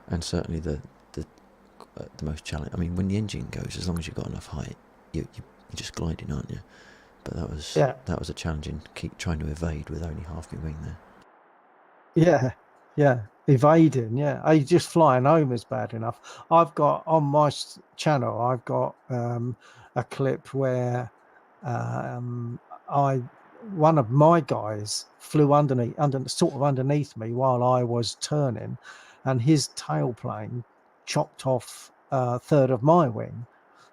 And certainly the most challenging. I mean, when the engine goes, as long as you've got enough height, you're just gliding, aren't you? But that was a challenging. Keep trying to evade with only half my wing there. Yeah. Evading. Yeah, just flying home is bad enough. I've got on my channel. I've got a clip where I one of my guys flew sort of underneath me while I was turning, and his tailplane chopped off a third of my wing.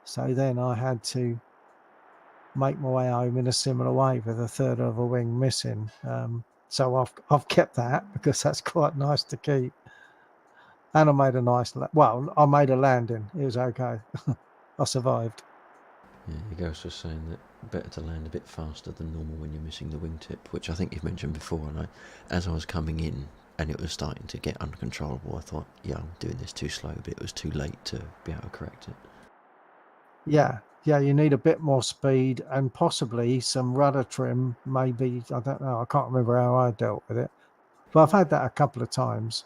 So then I had to make my way home in a similar way with a third of a wing missing. So I've kept that because that's quite nice to keep. And I made a I made a landing. It was okay. I survived. Yeah, your ghost was saying that better to land a bit faster than normal when you're missing the wingtip, which I think you've mentioned before. And as I was coming in and it was starting to get uncontrollable, I thought, yeah, I'm doing this too slow, but it was too late to be able to correct it. Yeah, you need a bit more speed and possibly some rudder trim, maybe. I don't know. I can't remember how I dealt with it. But I've had that a couple of times.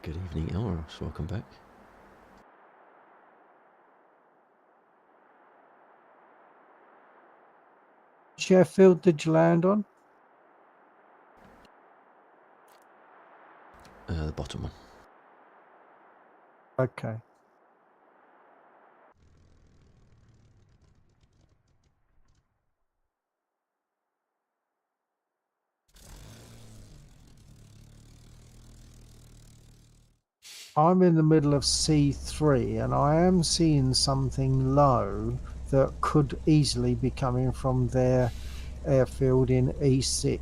Good evening, Elros. Welcome back. Sheffield, did you land on? The bottom one. Okay. I'm in the middle of C3 and I am seeing something low that could easily be coming from their airfield in E6.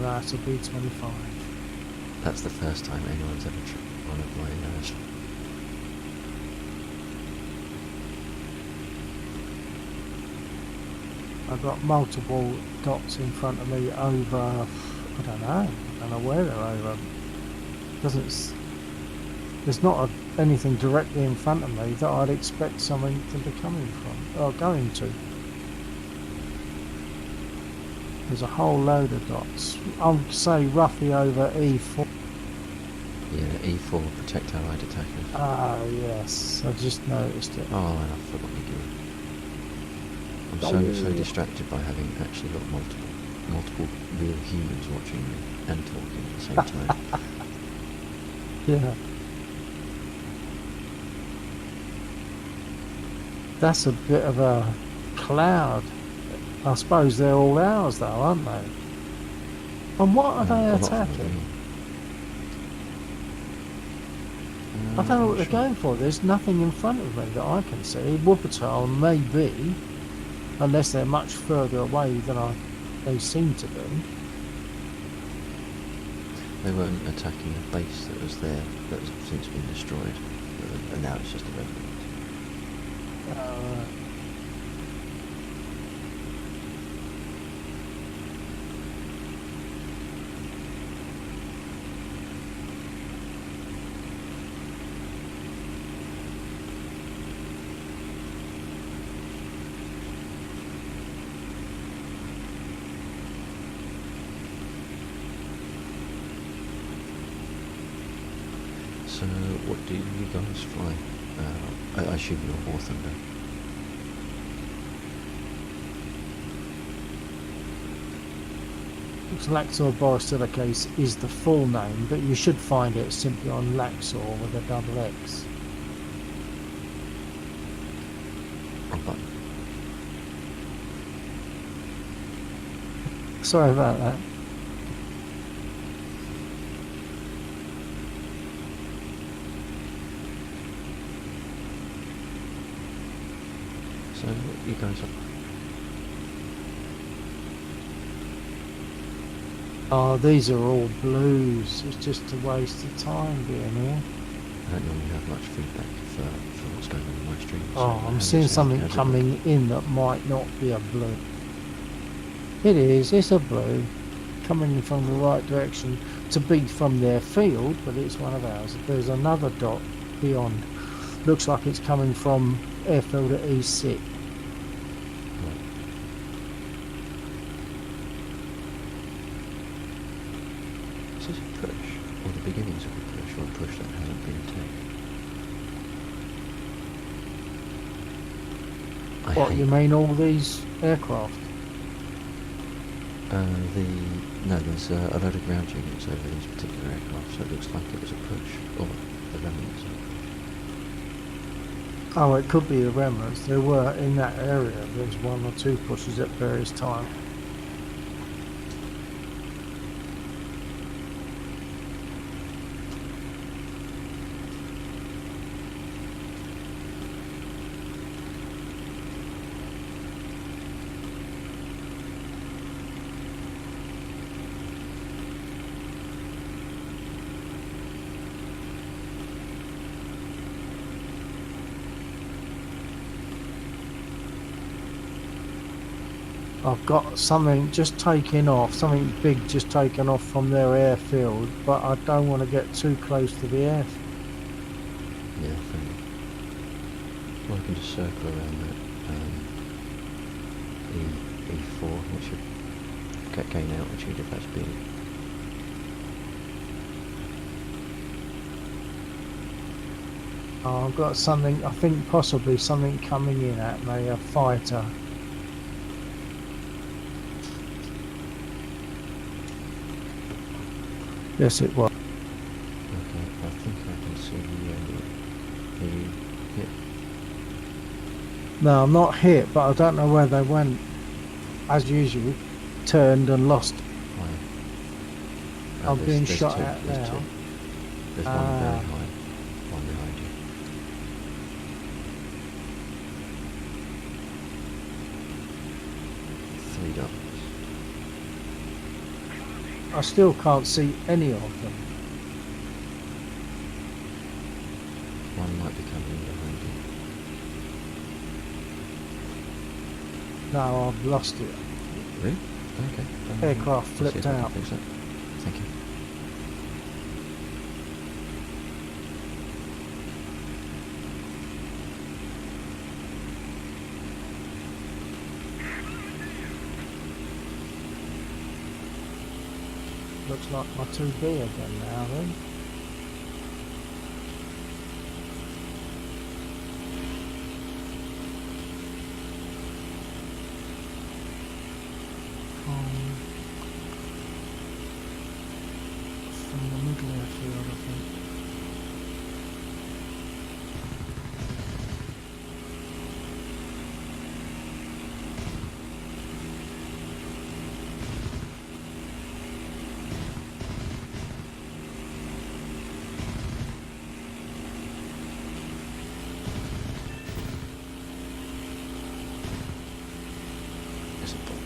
That's a B-25. That's the first time anyone's ever tried one of my I've got multiple dots in front of me over, I don't know where they're over. There's not anything directly in front of me that I'd expect something to be coming from, or going to. There's a whole load of dots. I'll say roughly over E4. Yeah, E4 protect allied attackers. Ah, yes. I just noticed it. Oh, and I've forgotten again. I'm so distracted by having actually got multiple real humans watching me and talking at the same time. Yeah. That's a bit of a cloud. I suppose they're all ours though, aren't they? And what are they attacking? I don't know what they're going for. There's nothing in front of me that I can see. Wuppertal maybe, unless they're much further away than they seem to be. They weren't attacking a base that was there that has since been destroyed, and now it's just irrelevant. So, what do you guys fly? I assume you're Warthunder. Laxor Borosilicase is the full name, but you should find it simply on Laxor with a double X. Wrong button. Sorry about that. So, you guys are... Oh, these are all blues. It's just a waste of time being here. I don't normally have much feedback for what's going on in my stream. Oh, I'm seeing something coming in that might not be a blue. It is. It's a blue. Coming in from the right direction to be from their field, but it's one of ours. There's another dot beyond. Looks like it's coming from airfield at E6. Is this a push, or the beginnings of a push, or a push that hasn't been taken? I What, hate you mean all these aircraft? no, there's a load of ground units over these particular aircraft, so it looks like it was a push, or the remnants of a push. Oh, it could be the remnants. There were, in that area, there's 1 or 2 pushes at various times. I've got something just taking off, something big just taken off from their airfield, but I don't want to get too close to the airfield. Yeah, fair enough. Well, I can just circle around that E4, which should gain altitude if that's big. I've got something, I think possibly something coming in at me, a fighter. Yes, it was. Okay, I think I can see are you hit? No, I'm not hit, but I don't know where they went. As usual, turned and lost. Why? I'm being there's shot two, at there's now. two. There's one very high, one behind you. Three dots. I still can't see any of them. One might be coming behind you. No, I've lost it. Really? Okay. Aircraft Let's see flipped if I can out. fix that. Thank you. Looks like my 2B again now then. From the middle airfield, I think. There's a ball.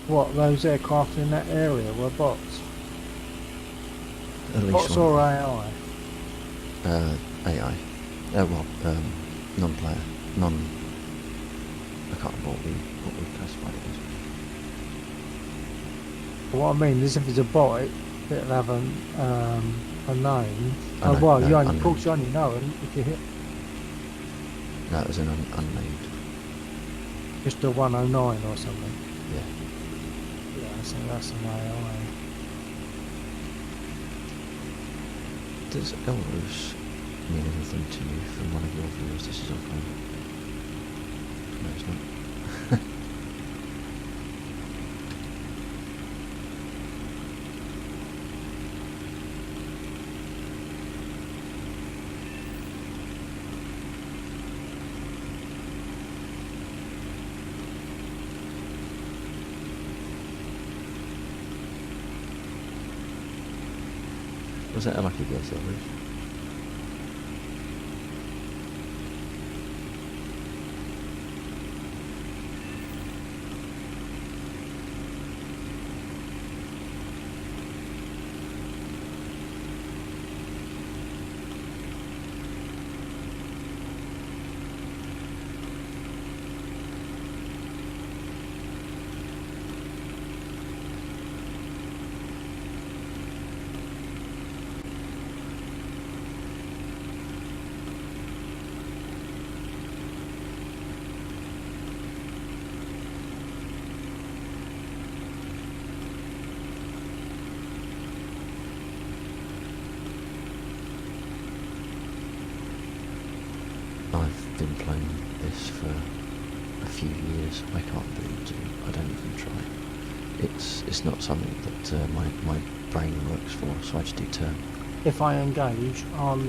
What, those aircraft in that area were bots? At least Bots one. or AI? AI. Non-player. I can't remember what we classified it as. What I mean is if it's a bot, it'll have a name. Oh, no, well, no, you only, of unnamed. course you only know if you hit No, it was an unnamed. just a 109 or something. Yeah. Yeah, so that's an AI. Does Elrose mean anything to you from one of your viewers? This is offline. No, it's not. Was that a lucky guess, Elrose? I've been playing this for a few years. I can't do. I don't even try. It's not something that my brain works for, so I just do turn. If I engage, I'll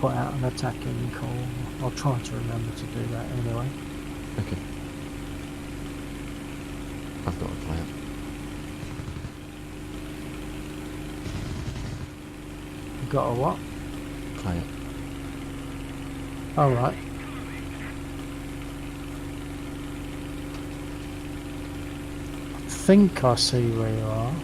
put out an attacking call. I'll try to remember to do that anyway. Okay. I've got a plan. You got a what? Play it. All right. I think I see where you are.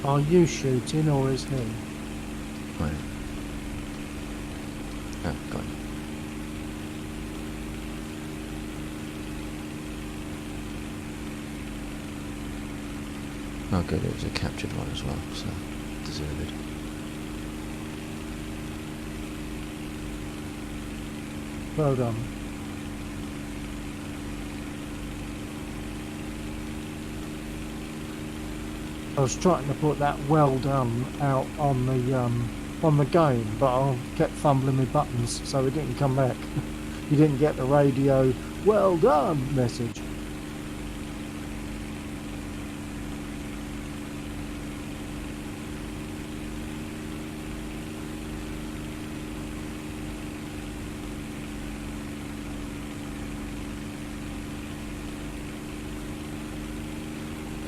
Are you shooting or is he? Right. Oh, got it. Oh good, it was a captured one as well, so deserved. Well done. I was trying to put that well done out on the game, but I kept fumbling my buttons, so it didn't come back. You didn't get the radio "well done" message.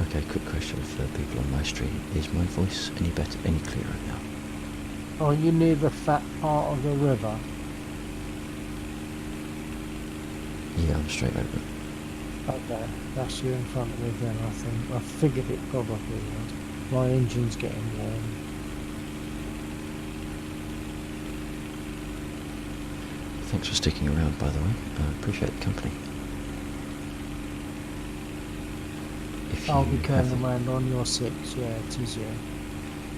Okay, quick question for people on my stream. Is my voice any better, any clearer now? Are you near the fat part of the river? Yeah, I'm straight over. Okay, that's you in front of me then, I think. I figured it probably would. My engine's getting warm. Thanks for sticking around, by the way. I appreciate the company. If I'll be you turning have the, around on your 6, yeah, it is, yeah.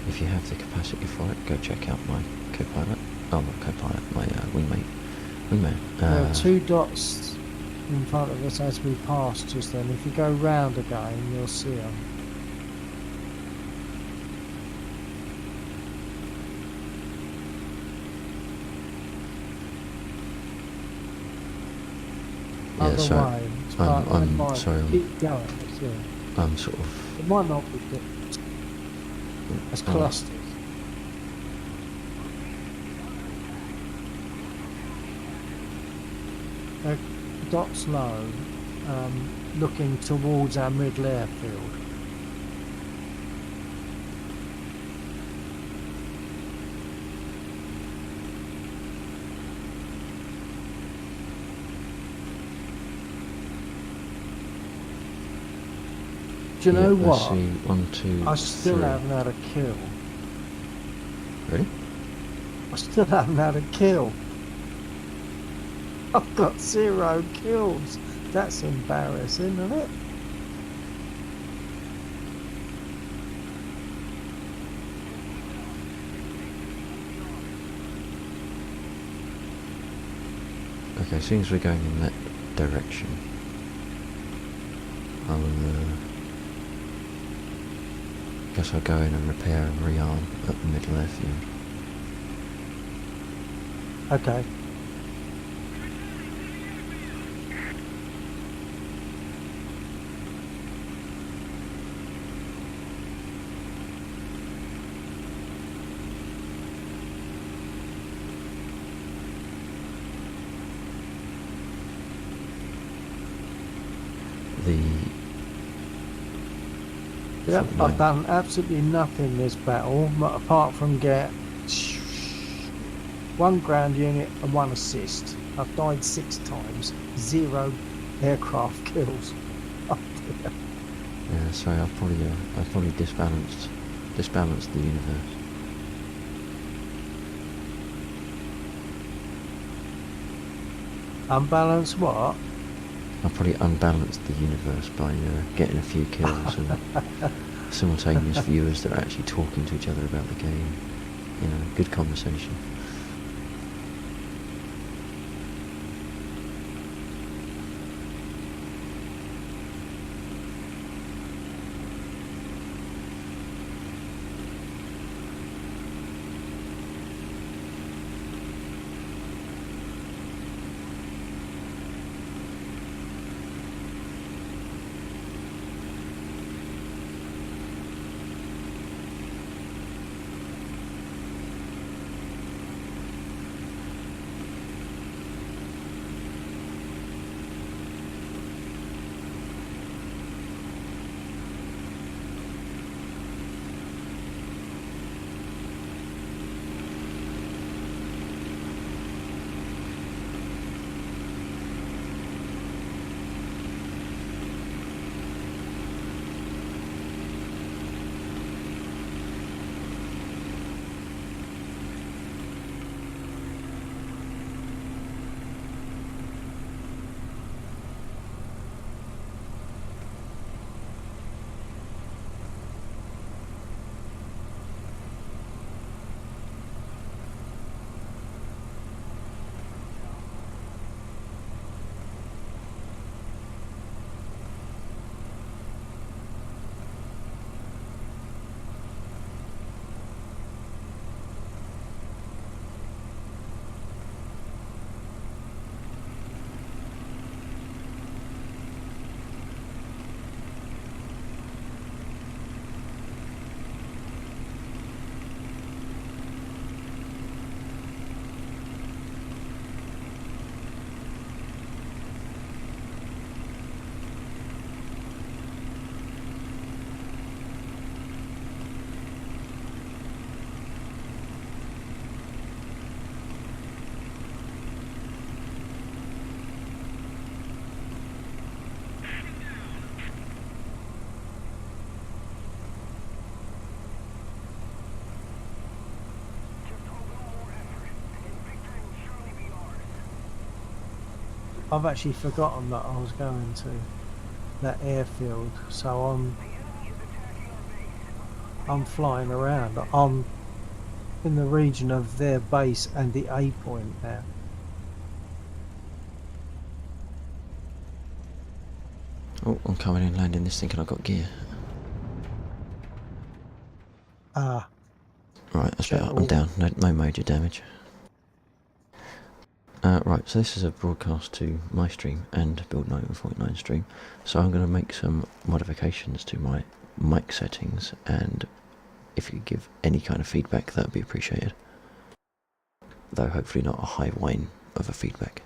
if you have the capacity for it, go check out my co-pilot. Oh, not co-pilot, my wingmate. Wingman. There are 2 dots in front of us as we pass just then. If you go round again, you'll see them. Yeah, Other so way. It's part of the I'm line. sorry. Keep going, yeah. I'm sort of. It might not be good. It's clusters. Dots low, looking towards our middle airfield. Do you know Yeah, what? I see 1, 2, I still 3. haven't had a kill. Really? I still haven't had a kill. I've got 0 kills. That's embarrassing, isn't it? Okay, as soon as we're going in that direction, I will. Guess I'll go in and repair and rearm at the middle airfield. Okay. Yep, I've done absolutely nothing this battle, apart from get 1 ground unit and 1 assist. I've died 6 times, 0 aircraft kills. Oh dear. Yeah, sorry, I've probably disbalanced the universe. Unbalanced what? I've probably unbalanced the universe by getting a few kills and simultaneous viewers that are actually talking to each other about the game. good conversation. I've actually forgotten that I was going to that airfield, so I'm flying around. I'm in the region of their base and the A point now. Oh, I'm coming in, landing this, thinking I've got gear. Ah, Right, that's check better. I'm all. down. No major damage. Right, so this is a broadcast to my stream and Build 1949 stream. So I'm going to make some modifications to my mic settings, and if you give any kind of feedback, that would be appreciated. Though hopefully not a high whine of a feedback.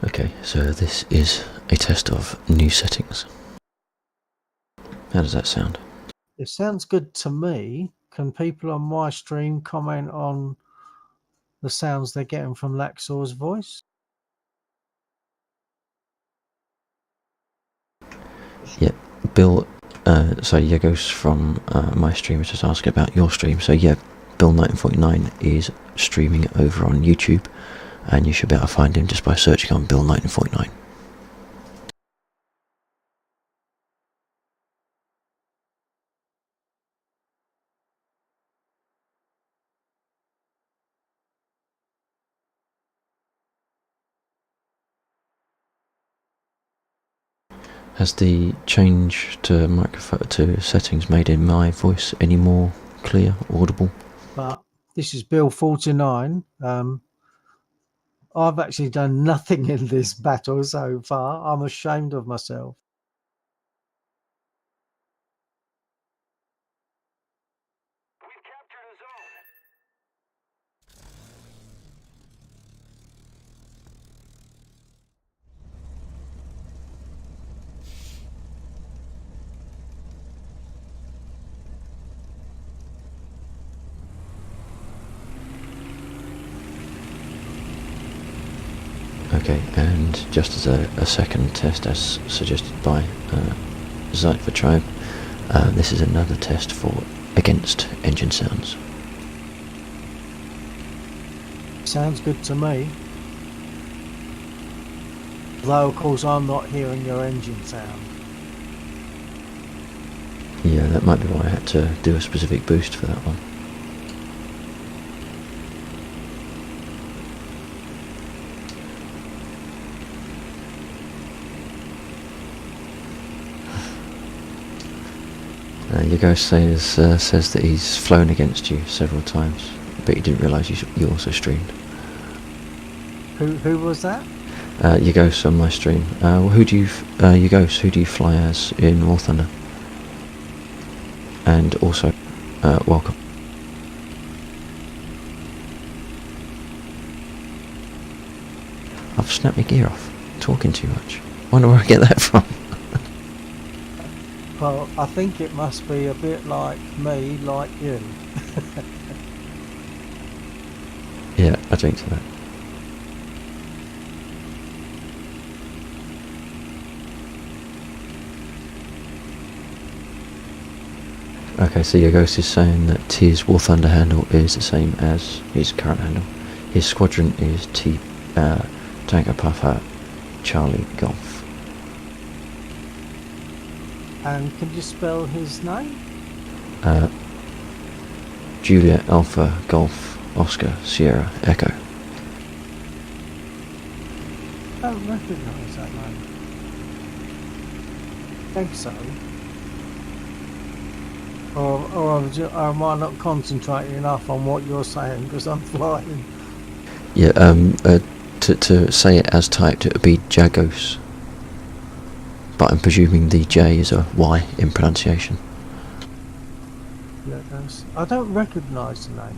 Okay, so this is a test of new settings. How does that sound? It sounds good to me. Can people on my stream comment on the sounds they're getting from Laxor's voice? Yeah, Bill, so Yegos from my stream was just asking about your stream. So yeah, Bill1949 is streaming over on YouTube, and you should be able to find him just by searching on Bill1949. Has the change to microphone to settings made in my voice any more clear, audible? But this is Bill 49. I've actually done nothing in this battle so far. I'm ashamed of myself. Okay, and just as a second test, as suggested by Zypher Tribe, this is another test for against engine sounds. Sounds good to me. Though, of course, I'm not hearing your engine sound. Yeah, that might be why I had to do a specific boost for that one. Your ghost says that he's flown against you several times, but he didn't realise you also streamed. Who was that? Your ghost on my stream. Who do you fly as in Warthunder? And also, welcome. I've snapped my gear off. Talking too much. Wonder where I get that from. Well, I think it must be a bit like me, like you. Yeah, I think so. Okay, so your ghost is saying that his Warthunder handle is the same as his current handle. His squadron is Tango Papa Charlie Golf. And can you spell his name? Juliet Alpha Golf Oscar Sierra Echo. I don't recognise that name. I think so. Or am I not concentrating enough on what you're saying because I'm flying? Yeah, to say it as typed, it would be Jagos. But I'm presuming the J is a Y in pronunciation. Yes. I don't recognise the name.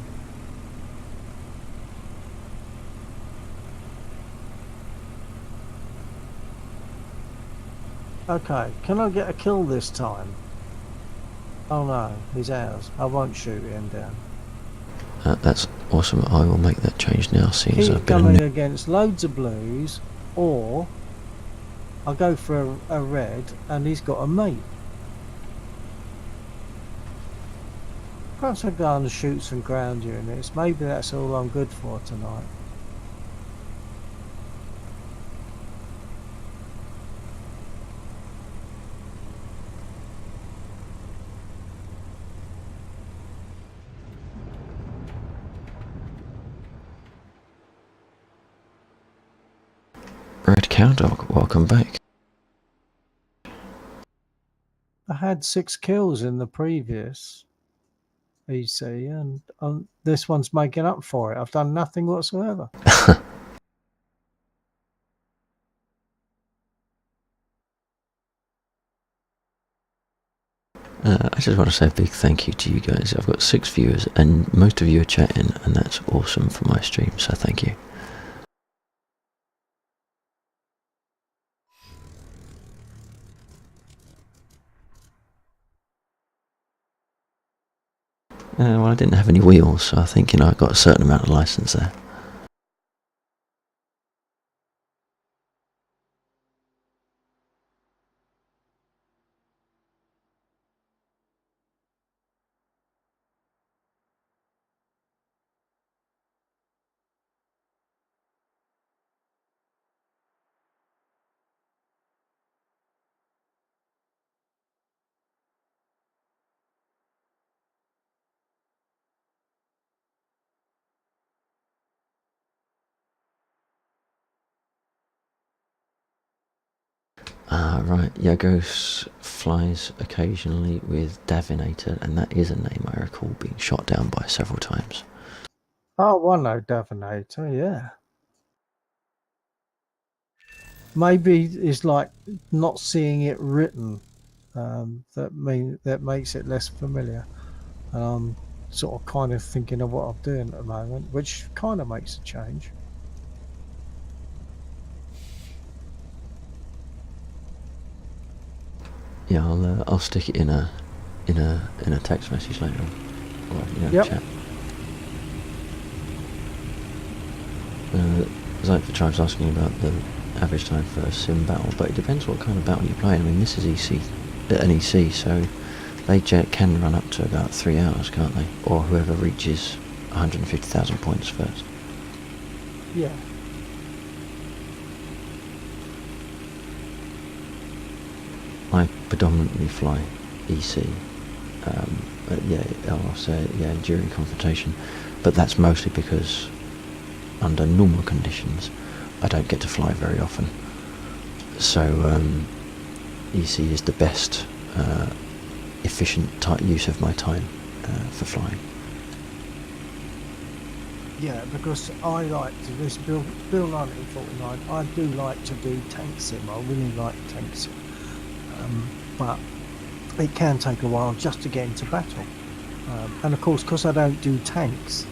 Okay, can I get a kill this time? Oh no, he's ours. I won't shoot him down. That's awesome. I will make that change now, seeing as Keep I've been coming against loads of blues, or I'll go for a red and he's got a mate. Perhaps I'll go and shoot some ground units. Maybe that's all I'm good for tonight. Red Cow Dog, welcome back. I had 6 kills in the previous EC and this one's making up for it. I've done nothing whatsoever. I just want to say a big thank you to you guys. I've got 6 viewers and most of you are chatting, and that's awesome for my stream, so thank you. Well, I didn't have any wheels, so I think, I got a certain amount of license there. Right, Yagos flies occasionally with Davinator, and that is a name I recall being shot down by several times. Oh, well, no, Davinator, yeah. Maybe it's like not seeing it written that makes it less familiar. Sort of kind of thinking of what I'm doing at the moment, which kind of makes a change. Yeah, I'll stick it in a text message later on, or Yep. chat. Zoe for Tribe's asking about the average time for a sim battle, but it depends what kind of battle you're playing. I mean, this is an EC, so they can run up to about 3 hours, can't they? Or whoever reaches 150,000 points first. Yeah. I predominantly fly EC. I'll say during confrontation, but that's mostly because under normal conditions I don't get to fly very often. So EC is the best efficient use of my time for flying. Yeah, because I like to, this Bill 1949, I do like to do tank sim. I really like tank sim. But it can take a while just to get into battle. And of course, because I don't do tanks,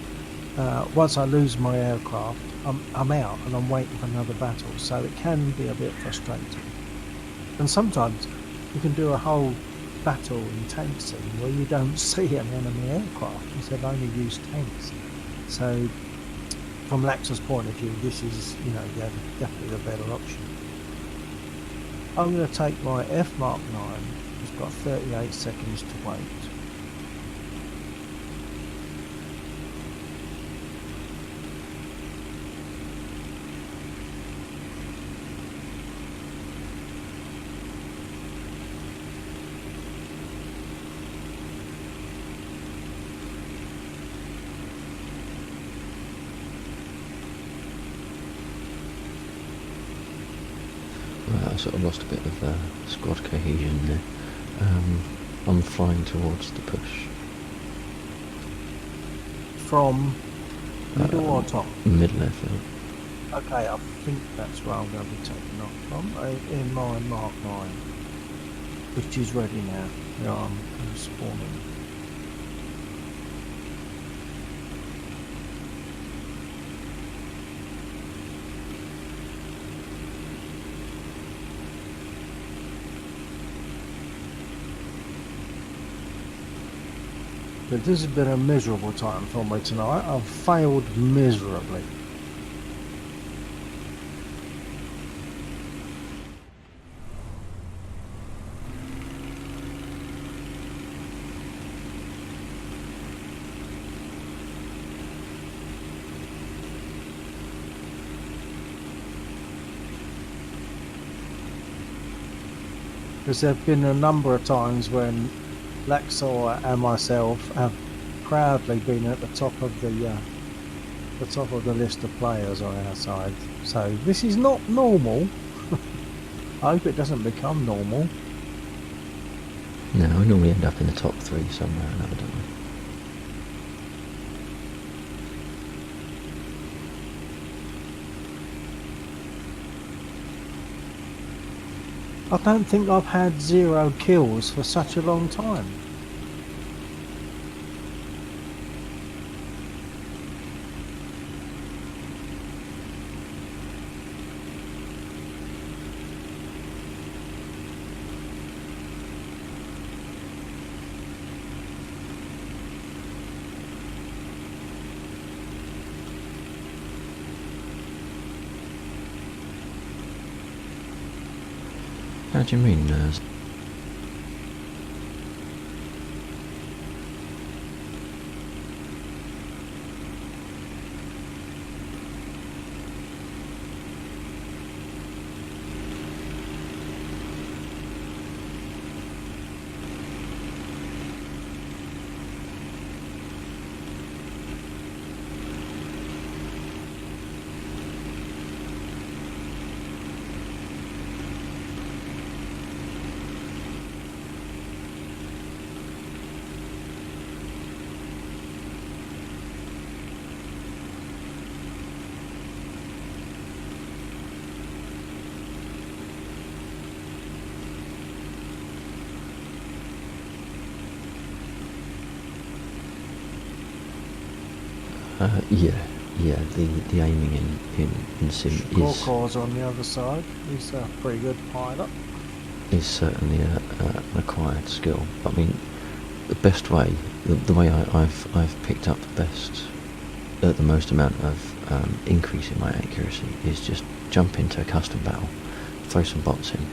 once I lose my aircraft, I'm out and I'm waiting for another battle. So it can be a bit frustrating. And sometimes you can do a whole battle in tank sim where you don't see an enemy aircraft because they've only used tanks. So from Laxa's point of view, this is, definitely the better option. I'm going to take my F Mark 9. It's got 38 seconds to wait. I sort of lost a bit of squad cohesion there. I'm flying towards the push. From middle or top? Middle airfield. Okay, I think that's where I'm going to be taking off from, in my Mark 9, which is ready now. Yeah, I'm spawning. But this has been a miserable time for me tonight. I've failed miserably. Because there have been a number of times when Laxor and myself have proudly been at the top of the list of players on our side. So this is not normal. I hope it doesn't become normal. No, I normally end up in the top 3 somewhere or another, don't I? I don't think I've had 0 kills for such a long time. How do you mean, the aiming in sim Scorecards on the other side. He's a pretty good pilot. Is certainly an acquired skill. I mean, the best way, the way I've picked up the most amount of increasing my accuracy is just jump into a custom battle, throw some bots in.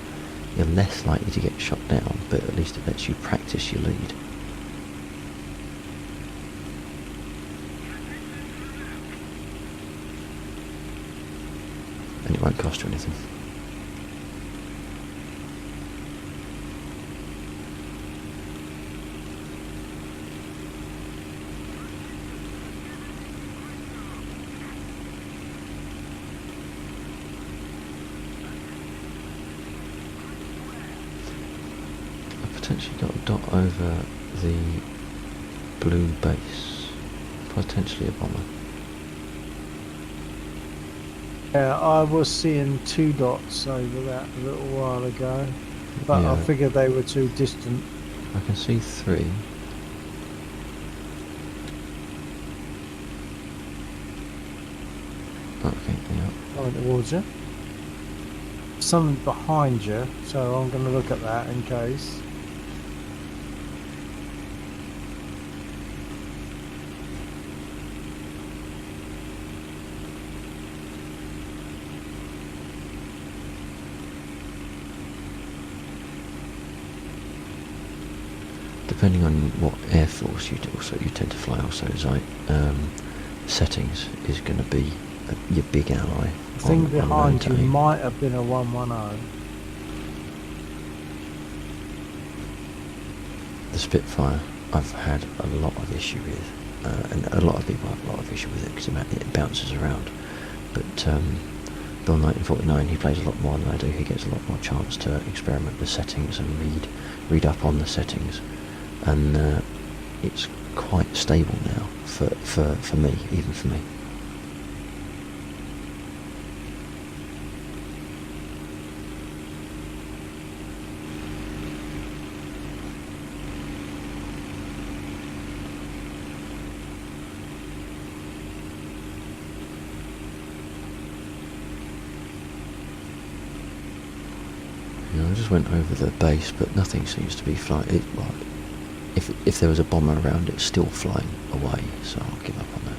You're less likely to get shot down, but at least it lets you practice your lead. And it won't cost you anything. Potentially got a dot over the blue base, potentially a bomber. Yeah, I was seeing 2 dots over that a little while ago, but Yeah. I figured they were too distant. I can see 3. Okay, yeah. Coming towards you. Something behind you, so I'm going to look at that in case. Depending on what air force you do, also you tend to fly. Also, as settings is going to be your big ally. The thing behind you rotating. might have been a 110. The Spitfire, I've had a lot of issue with, and a lot of people have a lot of issue with it because it bounces around. But Bill 1949, he plays a lot more than I do. He gets a lot more chance to experiment with settings and read up on the settings, and it's quite stable now for me, even for me. I just went over the base, but nothing seems to be flying. Well, if there was a bomber around, it's still flying away, so I'll give up on that.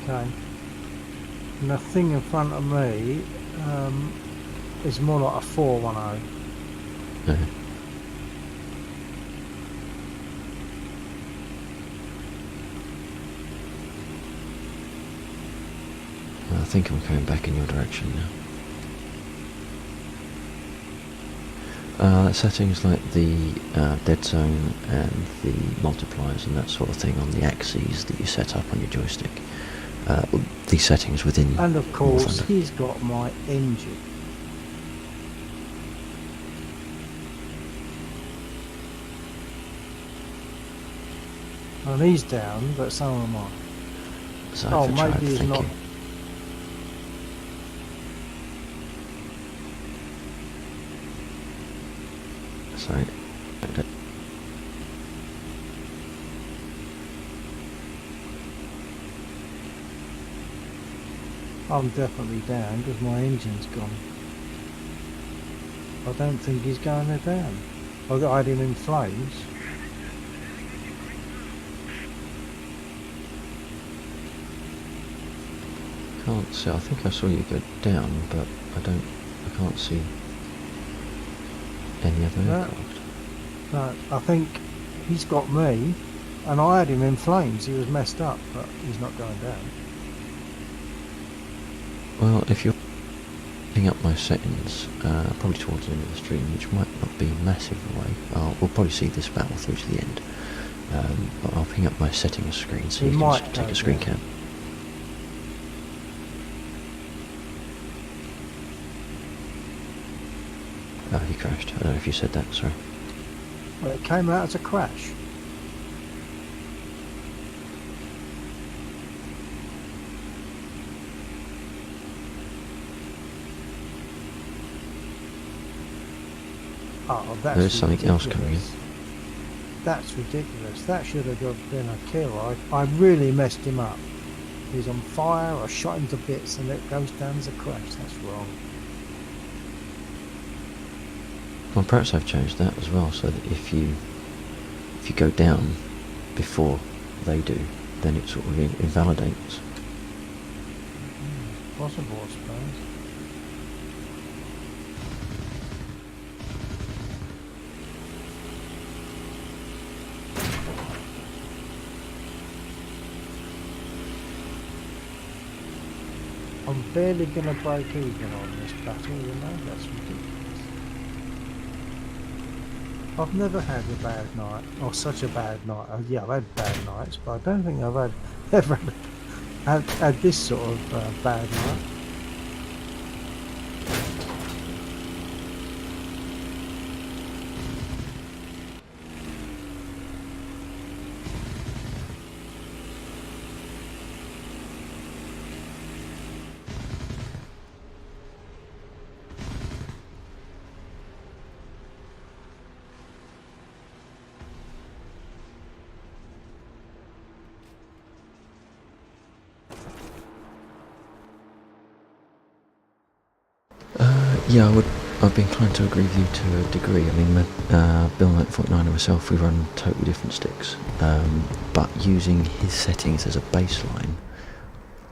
Okay. And the thing in front of me is more like a 410. Yeah. I think I'm coming back in your direction now. Settings like the dead zone and the multipliers and that sort of thing on the axes that you set up on your joystick. These settings within And of course, Warthunder. he's got my engine. And he's down, but so am I. So Oh, for tribe, maybe he's thank not. you. Sorry. I'm definitely down because my engine's gone. I don't think he's going down. I had him in flames. Can't see. I think I saw you go down, but I can't see any other No. aircraft. No, I think he's got me, and I had him in flames. He was messed up, but he's not going down. Well, if you're picking up my settings, probably towards the end of the stream, which might not be massive away, we'll probably see this battle through to the end. But I'll ping up my settings screen so He you might can go take a screen down. cap. Oh, he crashed. I don't know if you said that, sorry. Well, it came out as a crash. Oh, that's There is something else coming in. ridiculous. That's ridiculous. That should have been a kill. I really messed him up. He's on fire. I shot him to bits, and it goes down as a crash. That's wrong. Well, perhaps I've changed that as well, so that if you go down before they do, then it sort of invalidates. possible, I suppose. I'm barely going to break even on this battle, you know, that's ridiculous. I've never had a bad night, or such a bad night. Yeah, I've had bad nights, but I don't think I've ever had this sort of bad night. Yeah, I've been inclined to agree with you to a degree. I mean, Bill 949 and myself, we run totally different sticks. But using his settings as a baseline,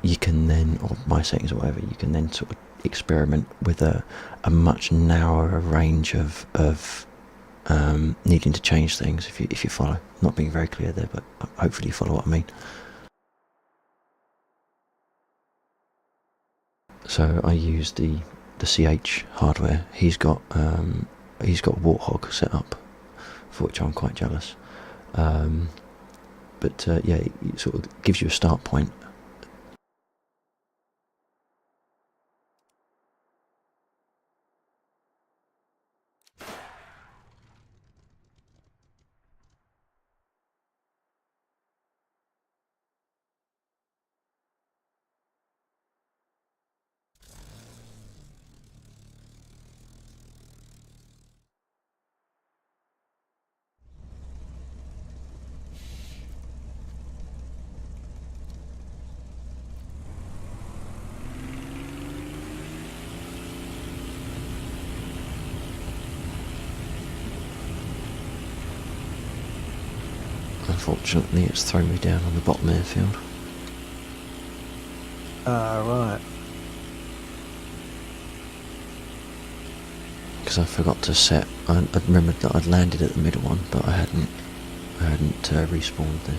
you can then, or my settings or whatever, you can then sort of experiment with a much narrower range of needing to change things, if you follow. Not being very clear there, but hopefully you follow what I mean. So I use the CH hardware. He's got Warthog set up, for which I'm quite jealous. But yeah, it sort of gives you a start point. Unfortunately, it's thrown me down on the bottom airfield. Right. Because I forgot to set. I remembered that I'd landed at the middle one, but I hadn't respawned there.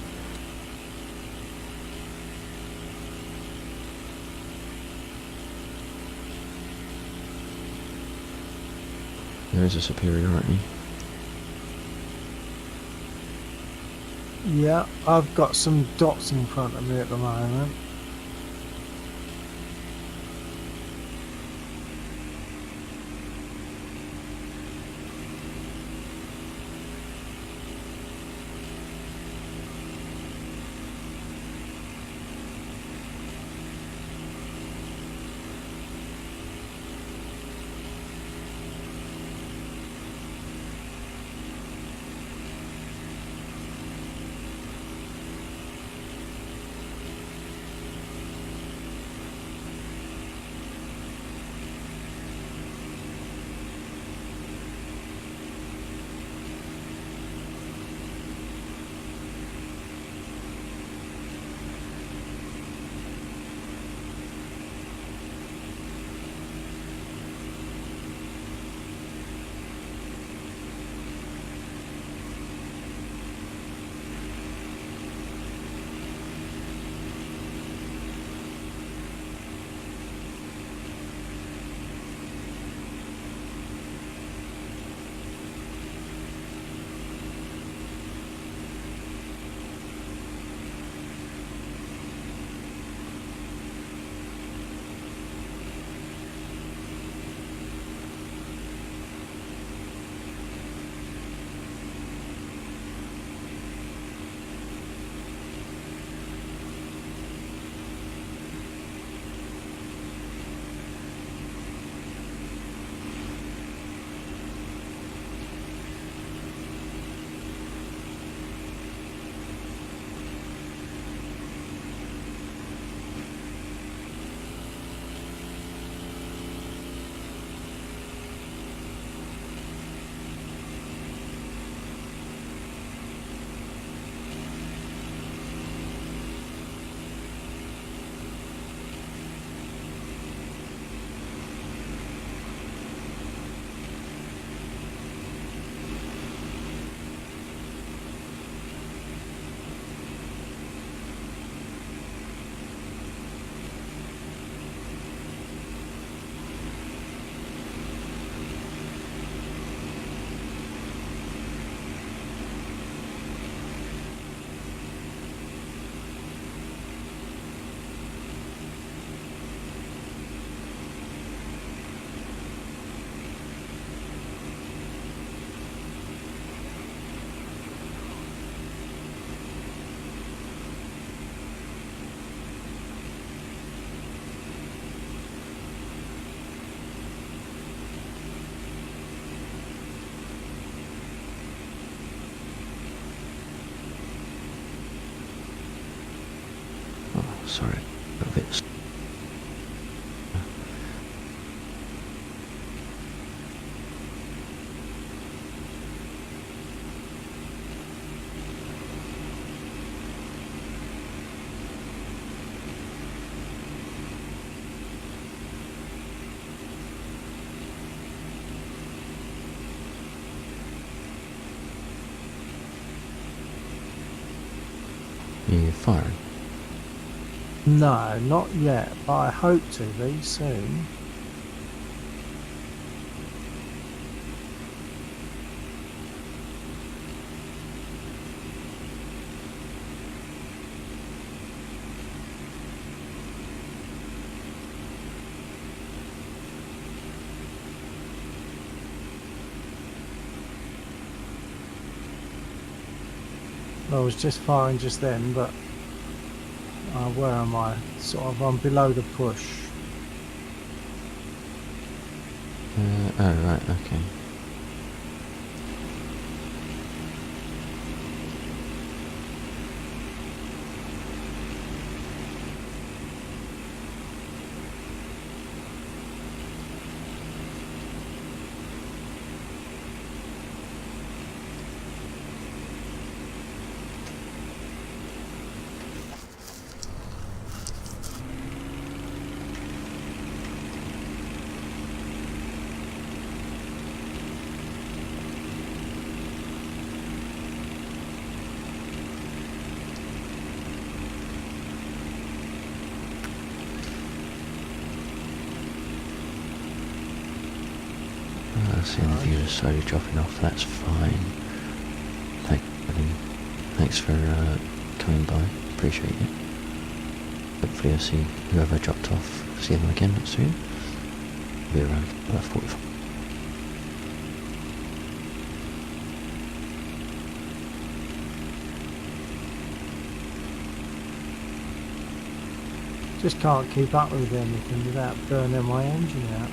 There is a superiority. Yeah, I've got some dots in front of me at the moment. sorry, a bit. You're firing. No, not yet, but I hope to be soon. I was just firing just then, but where am I? Sort of, I'm below the push. Oh, right, okay. Seeing the viewers slowly dropping off, that's fine. Thanks for coming by, appreciate it. Hopefully I'll see whoever dropped off, see them again soon. Be around about 45. Just can't keep up with anything without burning my engine out.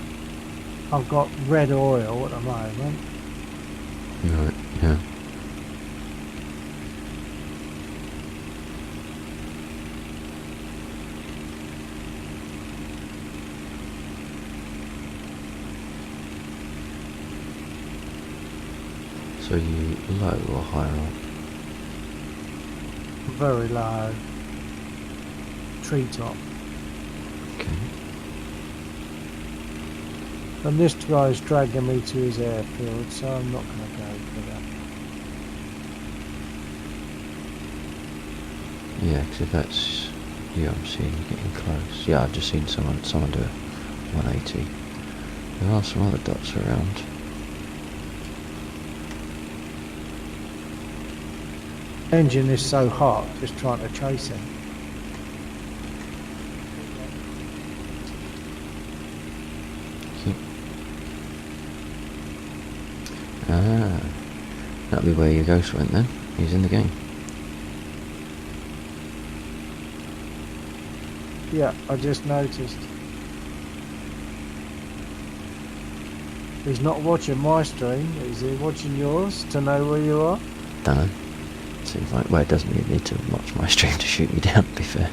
I've got red oil at the moment. Right, yeah. So you low or higher up? Very low. Treetop. Okay. And this guy's dragging me to his airfield, so I'm not going to go for that. Yeah, because if that's you, I'm seeing you getting close. Yeah, I've just seen someone do a 180. There are some other dots around. Engine is so hot, just trying to chase him. Ah, that'll be where your ghost went then. He's in the game. Yeah, I just noticed. He's not watching my stream, is he watching yours to know where you are? Dunno. Seems like, well, it doesn't really need to watch my stream to shoot me down, to be fair.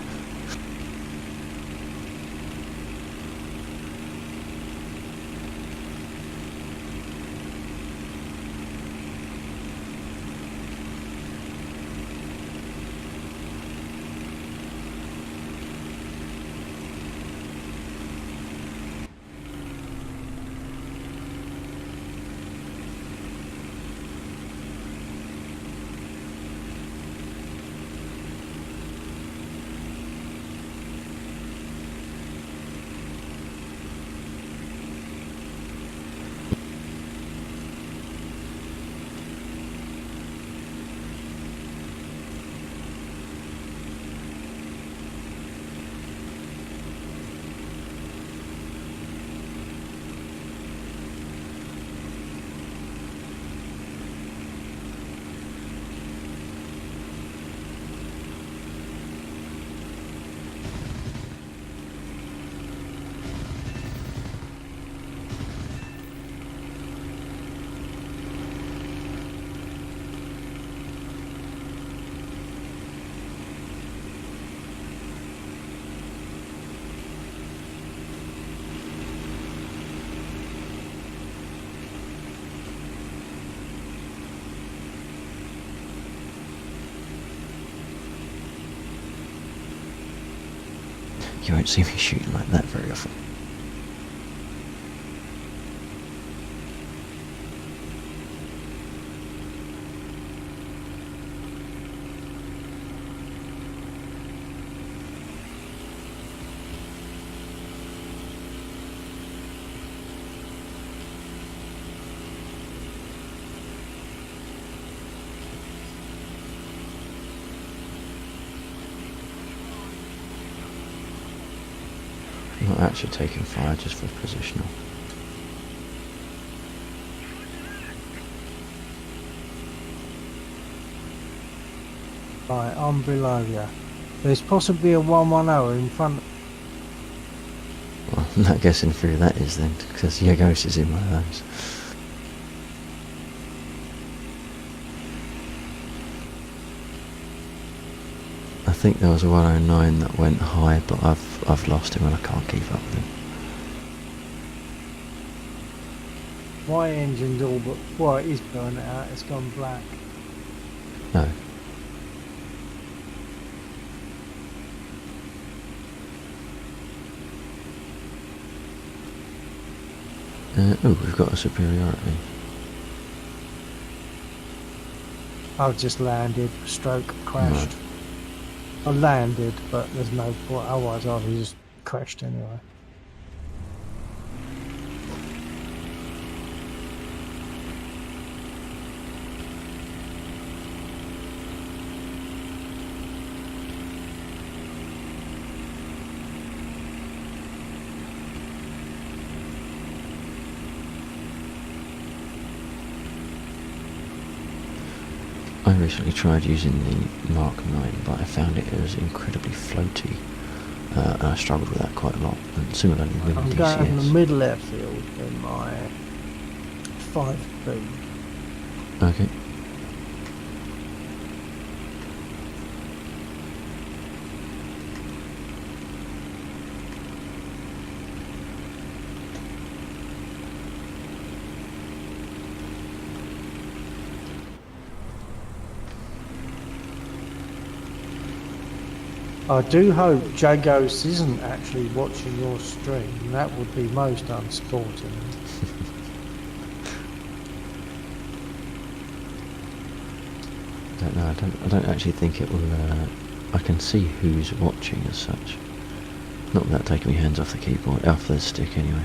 You won't see me shooting like that very often. Not actually taking fire, just for positional. Right, I'm below you. There's possibly a 110 in front. Well, I'm not guessing through that is then, because Yagos is in one of those. I think there was a 109 that went high, but I've lost him and I can't keep up with him. My engine's all but, well, it is burnt out, it's gone black. No. Oh, we've got a superiority. I've just landed, stroke, crashed. Right. I landed, but there's no point, otherwise I'd have just crashed anyway. I recently tried using the Mark 9, but I found it was incredibly floaty, and I struggled with that quite a lot, and similarly with I'm DCS. going in the middle airfield in my 5B. Okay. I do hope Jagos isn't actually watching your stream. That would be most unsporting. I don't know. I don't actually think it will. I can see who's watching as such. Not without taking my hands off the keyboard, off the stick anyway.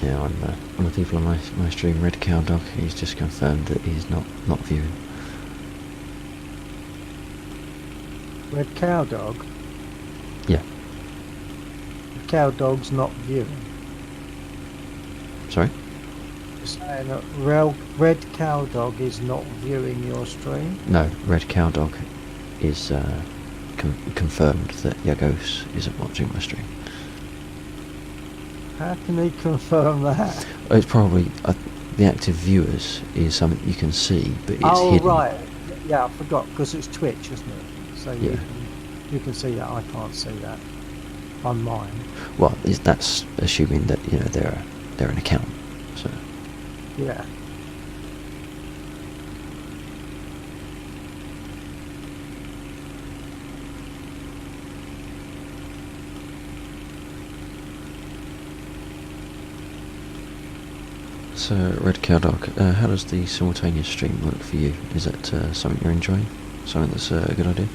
Yeah, one of the people on my stream, Red Cow Dog, he's just confirmed that he's not viewing. Red Cow Dog? Yeah. The Cow Dog's not viewing. Sorry? You're saying that Red Cow Dog is not viewing your stream? No, Red Cow Dog is confirmed that Yagos isn't watching my stream. How can he confirm that? It's probably the active viewers is something you can see, but it's hidden. Oh, right. Yeah, I forgot, because it's Twitch, isn't it? So Yeah. you can see that. I can't see that on mine. Well, that's assuming that they're an account. So Yeah. So, Red Cow Dog, how does the simultaneous stream work for you? Is that something you're enjoying? Something that's a good idea?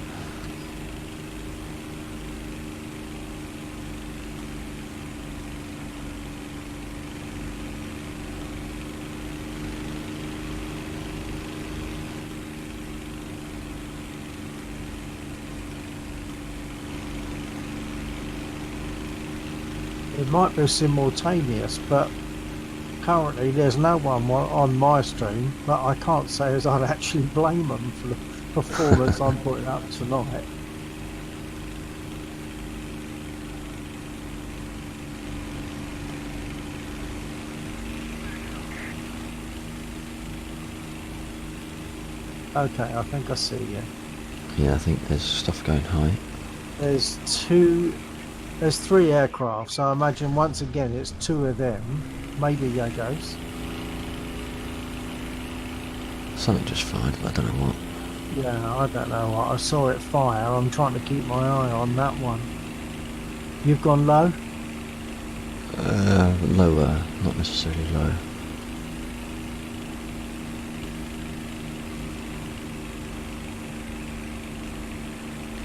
It might be simultaneous, but currently there's no one on my stream, but I can't say as I'd actually blame them for the performance I'm putting up tonight. Okay, I think I see you. Yeah, I think there's stuff going high. There's three aircraft, so I imagine once again it's two of them, maybe Yagos. Something just fired, but I don't know what. Yeah, I don't know what. I saw it fire. I'm trying to keep my eye on that one. You've gone low? Lower, not necessarily low.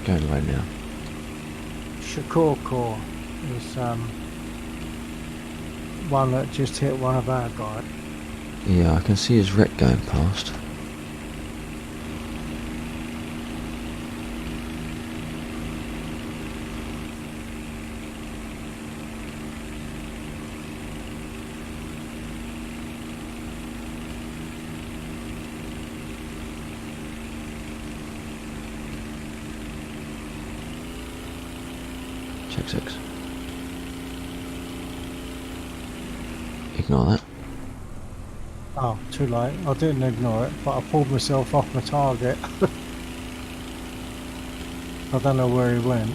Going low now. Shakur is one that just hit one of our guys. Yeah, I can see his wreck going past. Check 6. Ignore that. Oh, too late. I didn't ignore it, but I pulled myself off my target. I don't know where he went.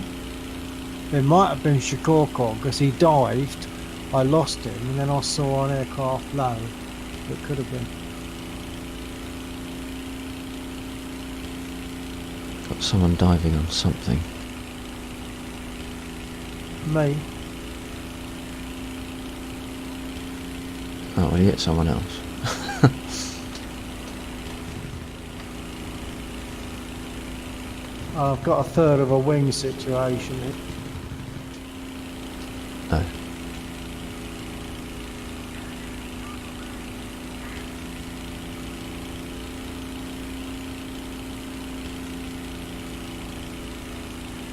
It might have been Shakur because he dived. I lost him, and then I saw an aircraft low. It could have been. Got someone diving on something. Me. Oh, well, he hit someone else. I've got a third of a wing situation. No.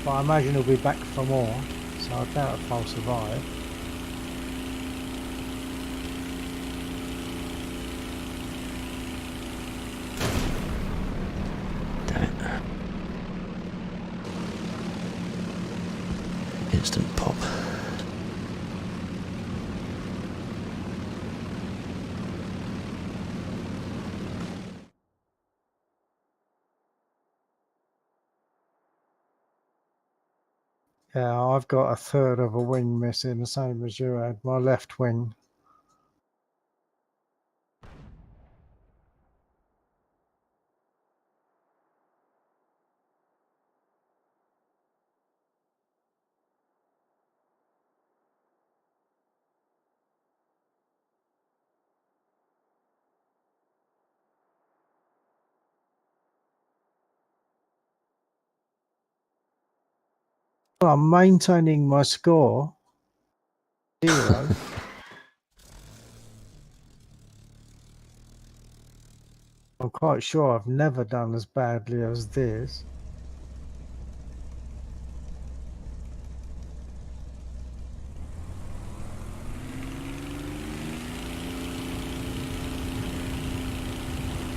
But I imagine he'll be back for more, so I doubt if I'll survive. Damn it. Instant pop. Yeah, I've got a third of a wing missing, the same as you had. My left wing. Well, I'm maintaining my score. 0. I'm quite sure I've never done as badly as this.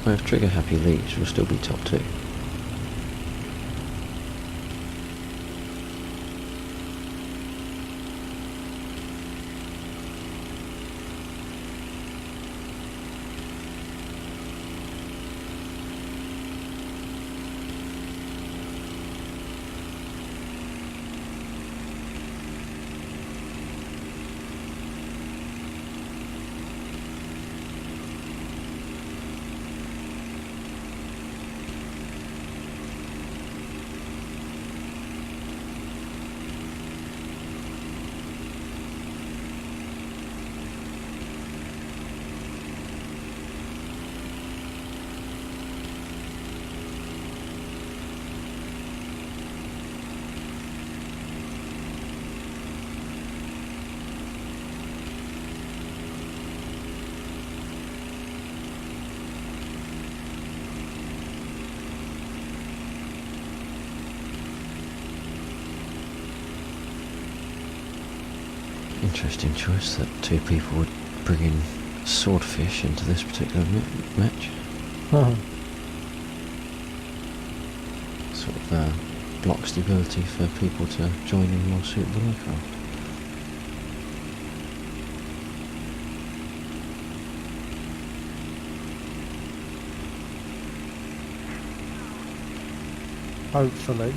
Well, if Trigger Happy leaves, we'll still be top 2. Interesting choice that 2 people would bring in swordfish into this particular match. Sort of blocks the ability for people to join in more suitable aircraft. hopefully.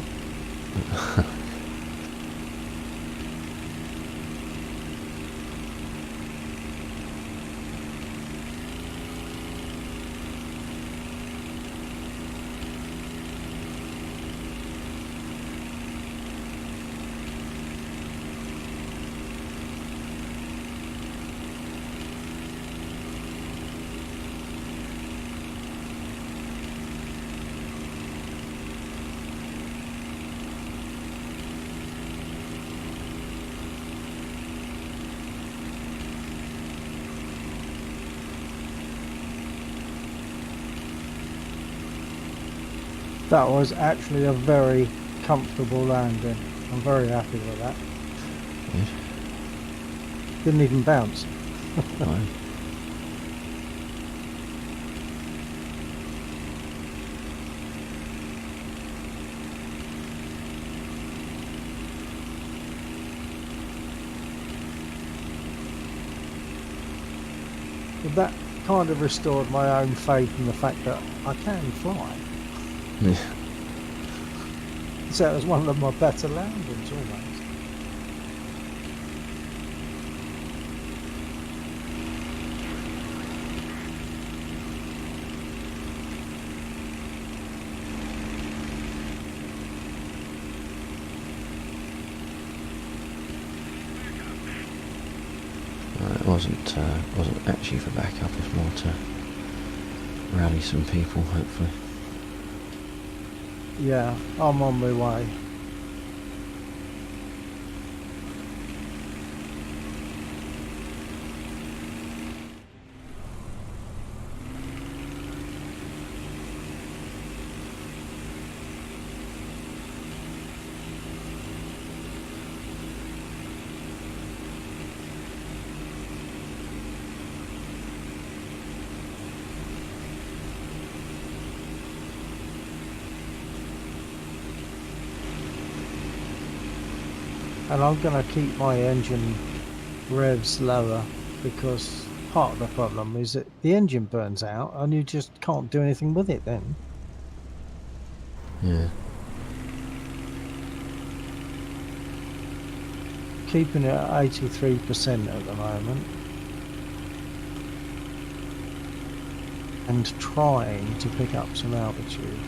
That was actually a very comfortable landing. I'm very happy with that. Good. Didn't even bounce. No. But that kind of restored my own faith in the fact that I can fly. Yeah. So it was one of my better landings almost. It wasn't actually for backup. It's more to rally some people, hopefully. Yeah, I'm on my way. And I'm going to keep my engine revs lower because part of the problem is that the engine burns out and you just can't do anything with it then. Yeah. Keeping it at 83% at the moment. And trying to pick up some altitude.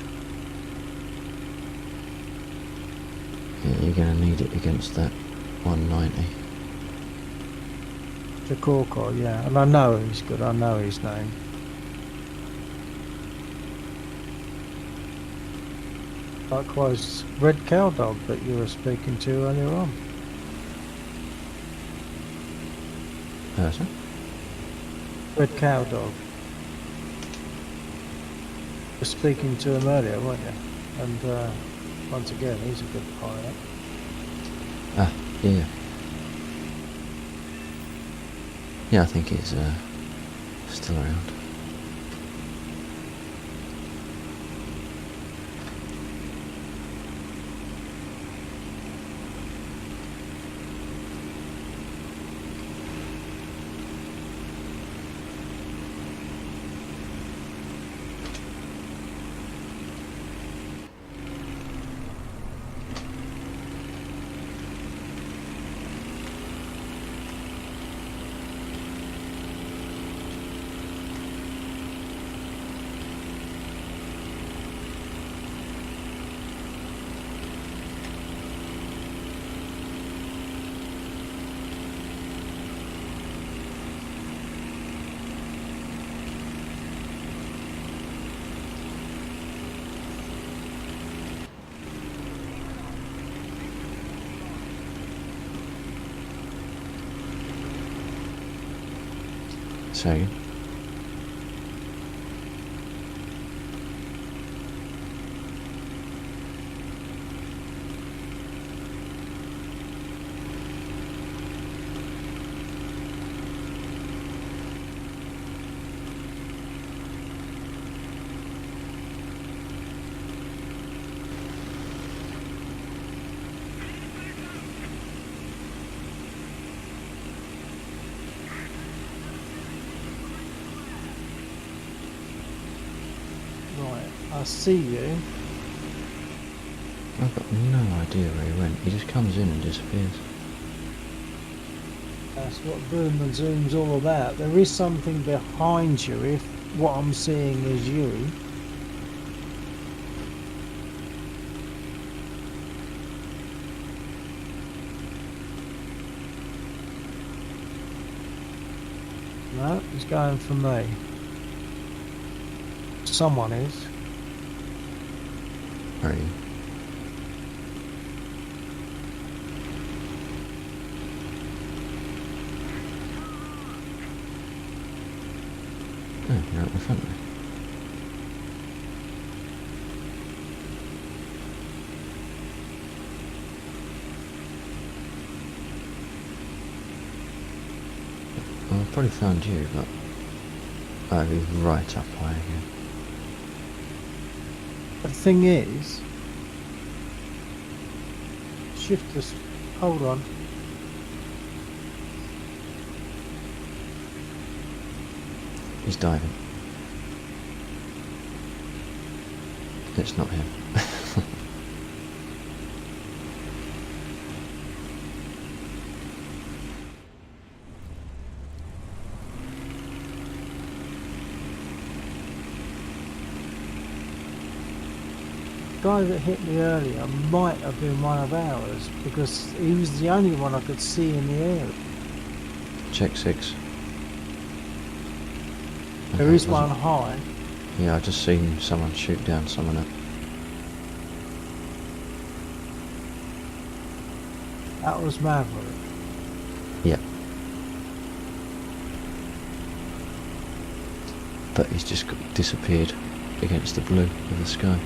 Yeah, you're going to need it against that 190. The Corcor, yeah. And I know he's good. I know his name. Likewise, Red Cow Dog that you were speaking to earlier on. Person? Red Cow Dog. You were speaking to him earlier, weren't you? And once again, he's a good pilot. Ah, yeah. Yeah, I think he's still around. So, Right, I see you. no idea where he went. He just comes in and disappears. That's what boom and zoom's all about. There is something behind you if what I'm seeing is you. No, he's going for me. Someone is. Where are you? Oh, you're out in front of me. Well, I've probably found you, but oh, he's right up high again. The thing is, shift this. Hold on. He's diving. It's not him. The guy that hit me earlier might have been one of ours because he was the only one I could see in the area. Check 6. There Okay, is was it- one high. Yeah, I just seen someone shoot down someone else. That was Maverick. Yeah. But he's just disappeared against the blue of the sky.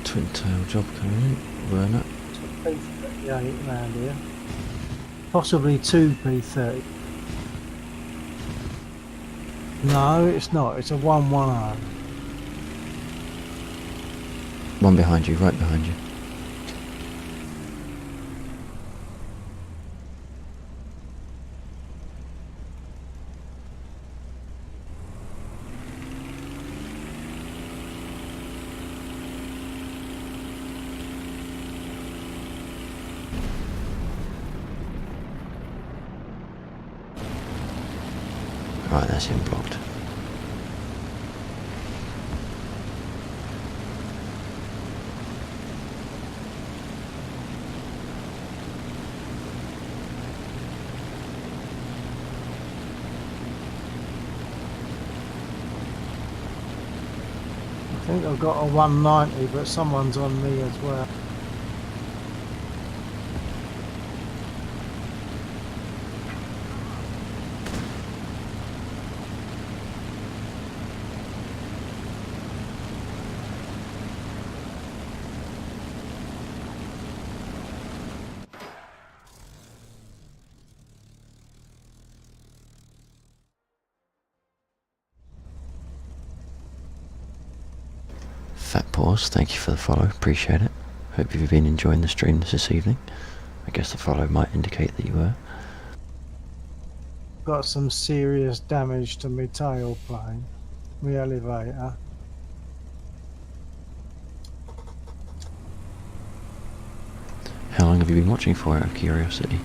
Twin tail job coming in. Werner. P38 around here. Possibly 2 P30. No, it's not. It's a 110. One behind you, right behind you. Right, that's him blocked. I think I've got a 190, but someone's on me as well. Fat Paws, thank you for the follow, appreciate it. Hope you've been enjoying the stream this evening. I guess the follow might indicate that you were. Got some serious damage to my tailplane, my elevator. How long have you been watching for, out of curiosity?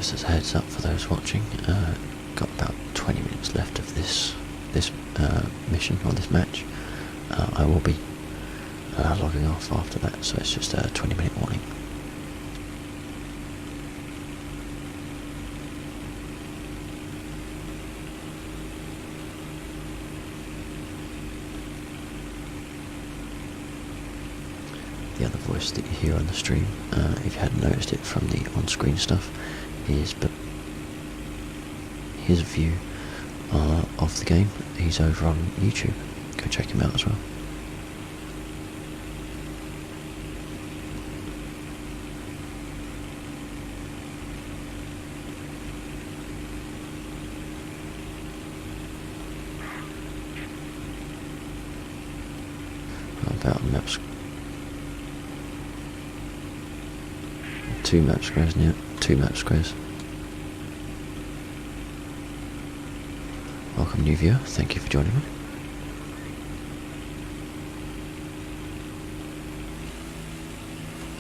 just as a heads up for those watching, got about 20 minutes left of this mission, or this match. I will be logging off after that, so it's just a 20-minute warning. The other voice that you hear on the stream, if you hadn't noticed it from the on-screen stuff, is his view of the game. He's over on YouTube. Go check him out as well. About maps. 2 map squares near 2 map squares. Welcome, new viewer. Thank you for joining me.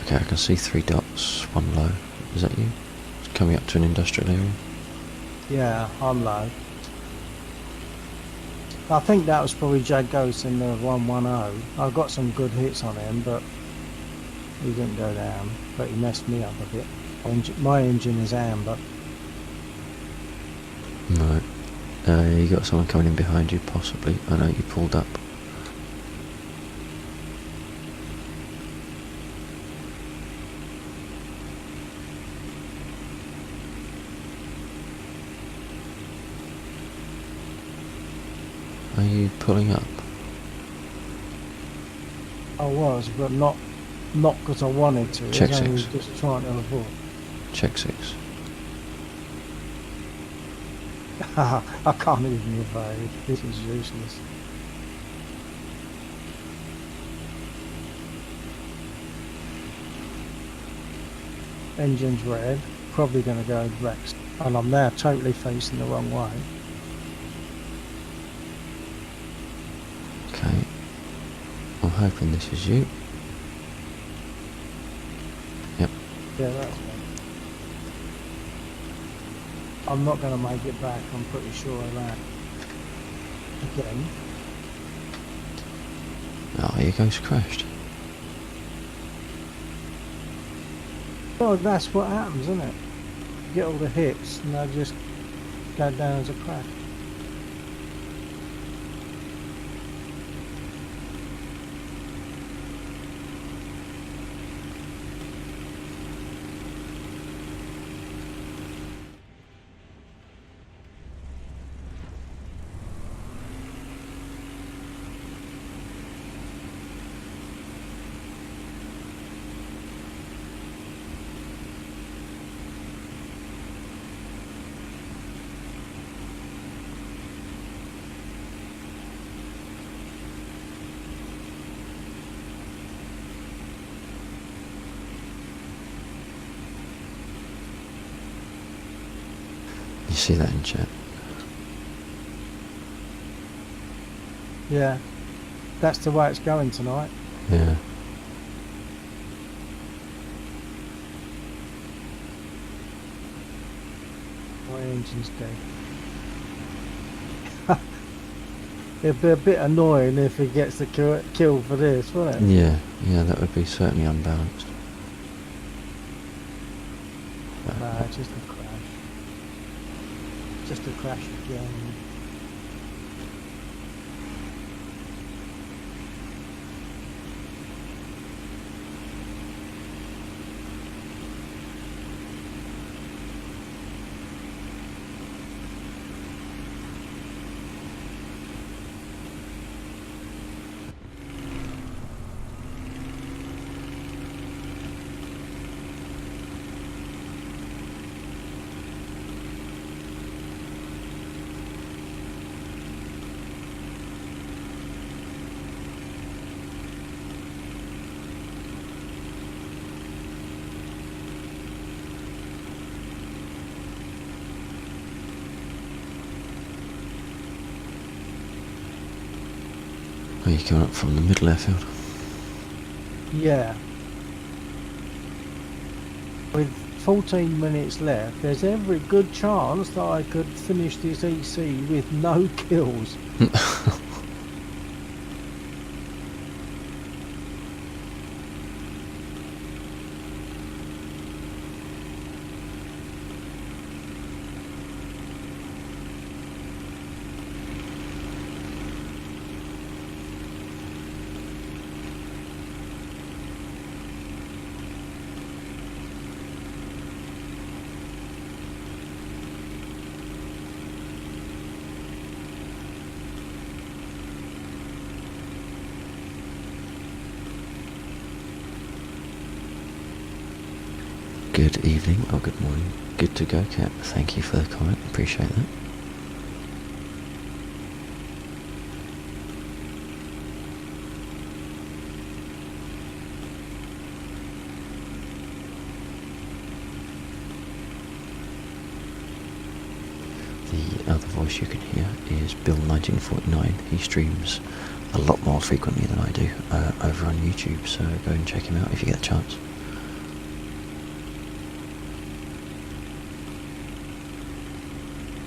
Okay, I can see 3 dots, 1 low. Is that you? It's coming up to an industrial area. Yeah, I'm low. I think that was probably Jag Ghost in the 110. I got some good hits on him, but he didn't go down. But he messed me up a bit. My engine is amber. Right. You got someone coming in behind you, possibly. I know you pulled up. Are you pulling up? I was, but not because I wanted to. Check I was 6. just trying to avoid. Check 6. I can't even evade. This is useless. Engine's red. Probably going to go Rex. And I'm now totally facing the wrong way. Okay. I'm hoping this is you. Yep. Yeah, that's me. I'm not going to make it back, I'm pretty sure of that. Again. Oh, your ghost crashed. Well, that's what happens, isn't it? You get all the hits and they just go down as a crash. You see that in chat? Yeah, that's the way it's going tonight. Yeah. My engine's dead. It'd be a bit annoying if he gets the kill for this, wouldn't it? Yeah, that would be certainly unbalanced. Nah, just a crash. Just a crash again. Are you coming up from the middle airfield? Yeah. With 14 minutes left. There's every good chance that I could finish this EC with no kills. Good evening, or good morning. Good to go, Cat. Thank you for the comment. Appreciate that. The other voice you can hear is Bill1949. He streams a lot more frequently than I do over on YouTube, so go and check him out if you get a chance.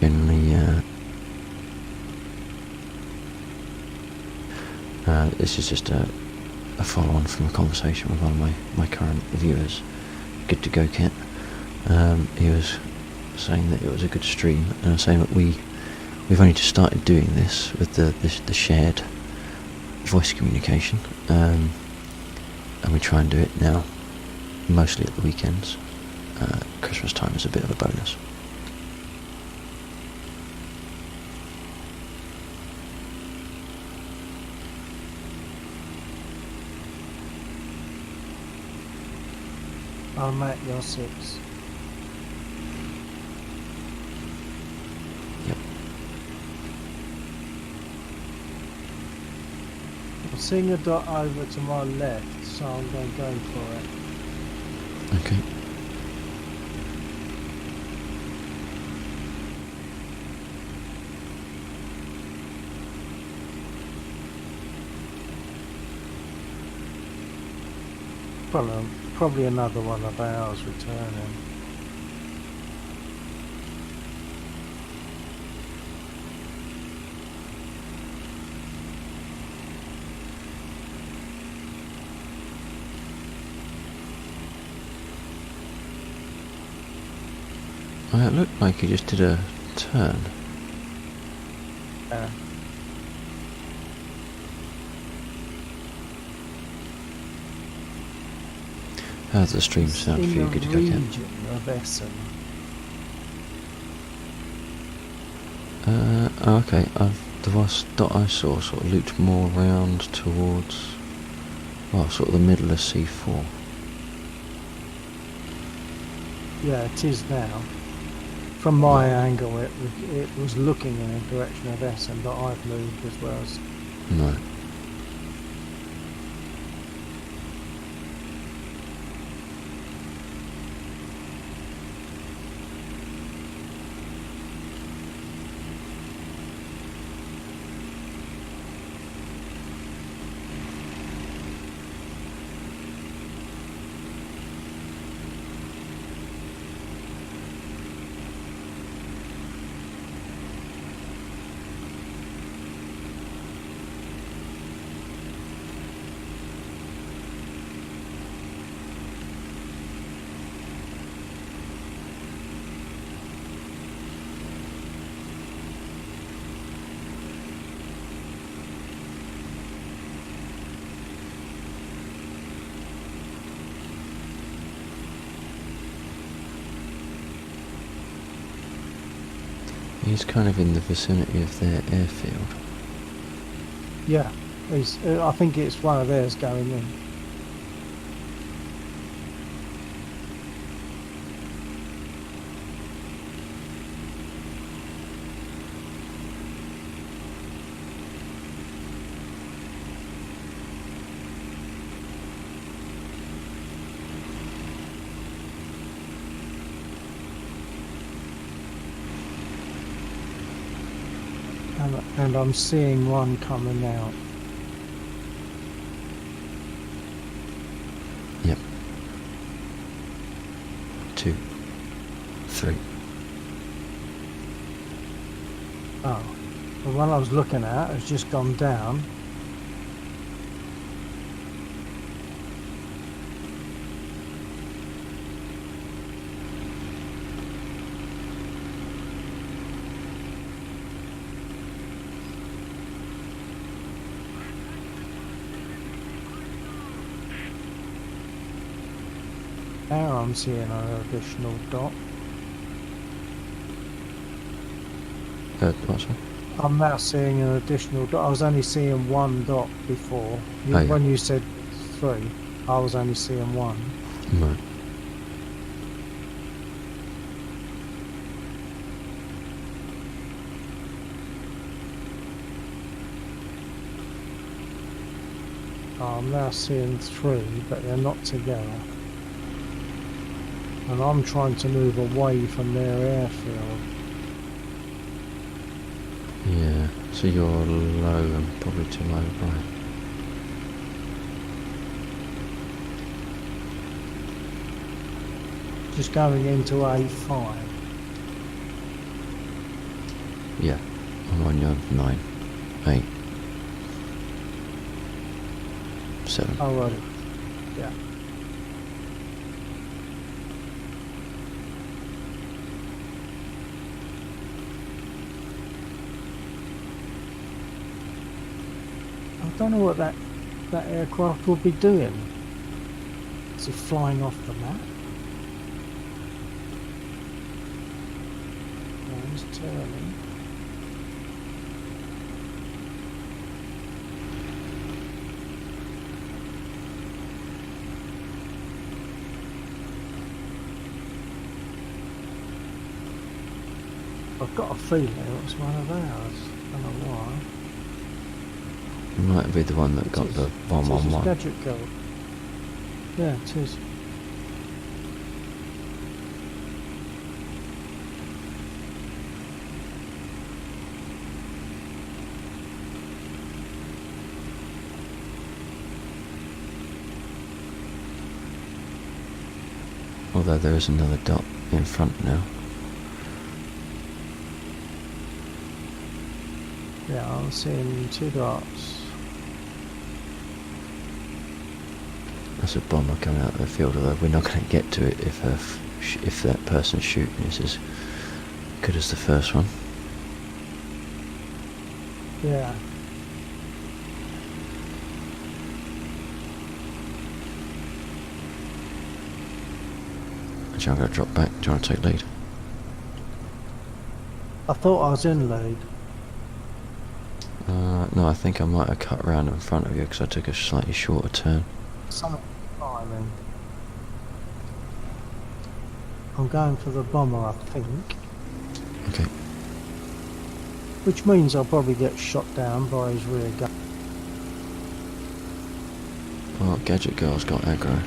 Generally, this is just a follow-on from a conversation with one of my current viewers. Good to go, Kent. He was saying that it was a good stream, and I was saying that we've only just started doing this with the shared voice communication, and we try and do it now mostly at the weekends. Christmas time is a bit of a bonus. I'm at your 6. Yep. I'm seeing a dot over to my left, so I'm going to go for it. Okay. Probably another one of ours returning. It looked like he just did a turn. Yeah. How's the stream sound for you? Good to go, Cat? In the region of Essen. Okay. The last dot I saw sort of looped more round towards, well, sort of the middle of C4. Yeah, it is now. From my angle, it was looking in the direction of Essen, but I've moved as well. No. He's kind of in the vicinity of their airfield. Yeah, I think it's one of theirs going in. And I'm seeing one coming out. Yep. 2. 3. Oh. The one I was looking at has just gone down. Now I'm seeing an additional dot. What's that? I'm now seeing an additional dot. I was only seeing one dot before. Oh, yeah. When you said 3, I was only seeing 1. Right. I'm now seeing 3, but they're not together. And I'm trying to move away from their airfield. Yeah, so you're low and probably too low, right? Just going into A5. Yeah, I'm on your 9, 8, 7. Oh, right. Yeah. I don't know what that aircraft will be doing. Is it flying off the map? No, it's turning. I've got a feeling it was one of ours. I don't know why. It might be the one that got the bomb on It's one. Gadget Girl. Yeah, it is. Although there is another dot in front now. Yeah, I'm seeing 2 dots. That's a bomber coming out of the field, although we're not going to get to it if that person shooting is as good as the first one. Yeah. Actually, I'm going to drop back. Do you want to take lead? I thought I was in lead. No, I think I might have cut round in front of you because I took a slightly shorter turn. Something timing. I'm going for the bomber, I think. Okay. Which means I'll probably get shot down by his rear gun. Well, Gadget Girl's got aggro.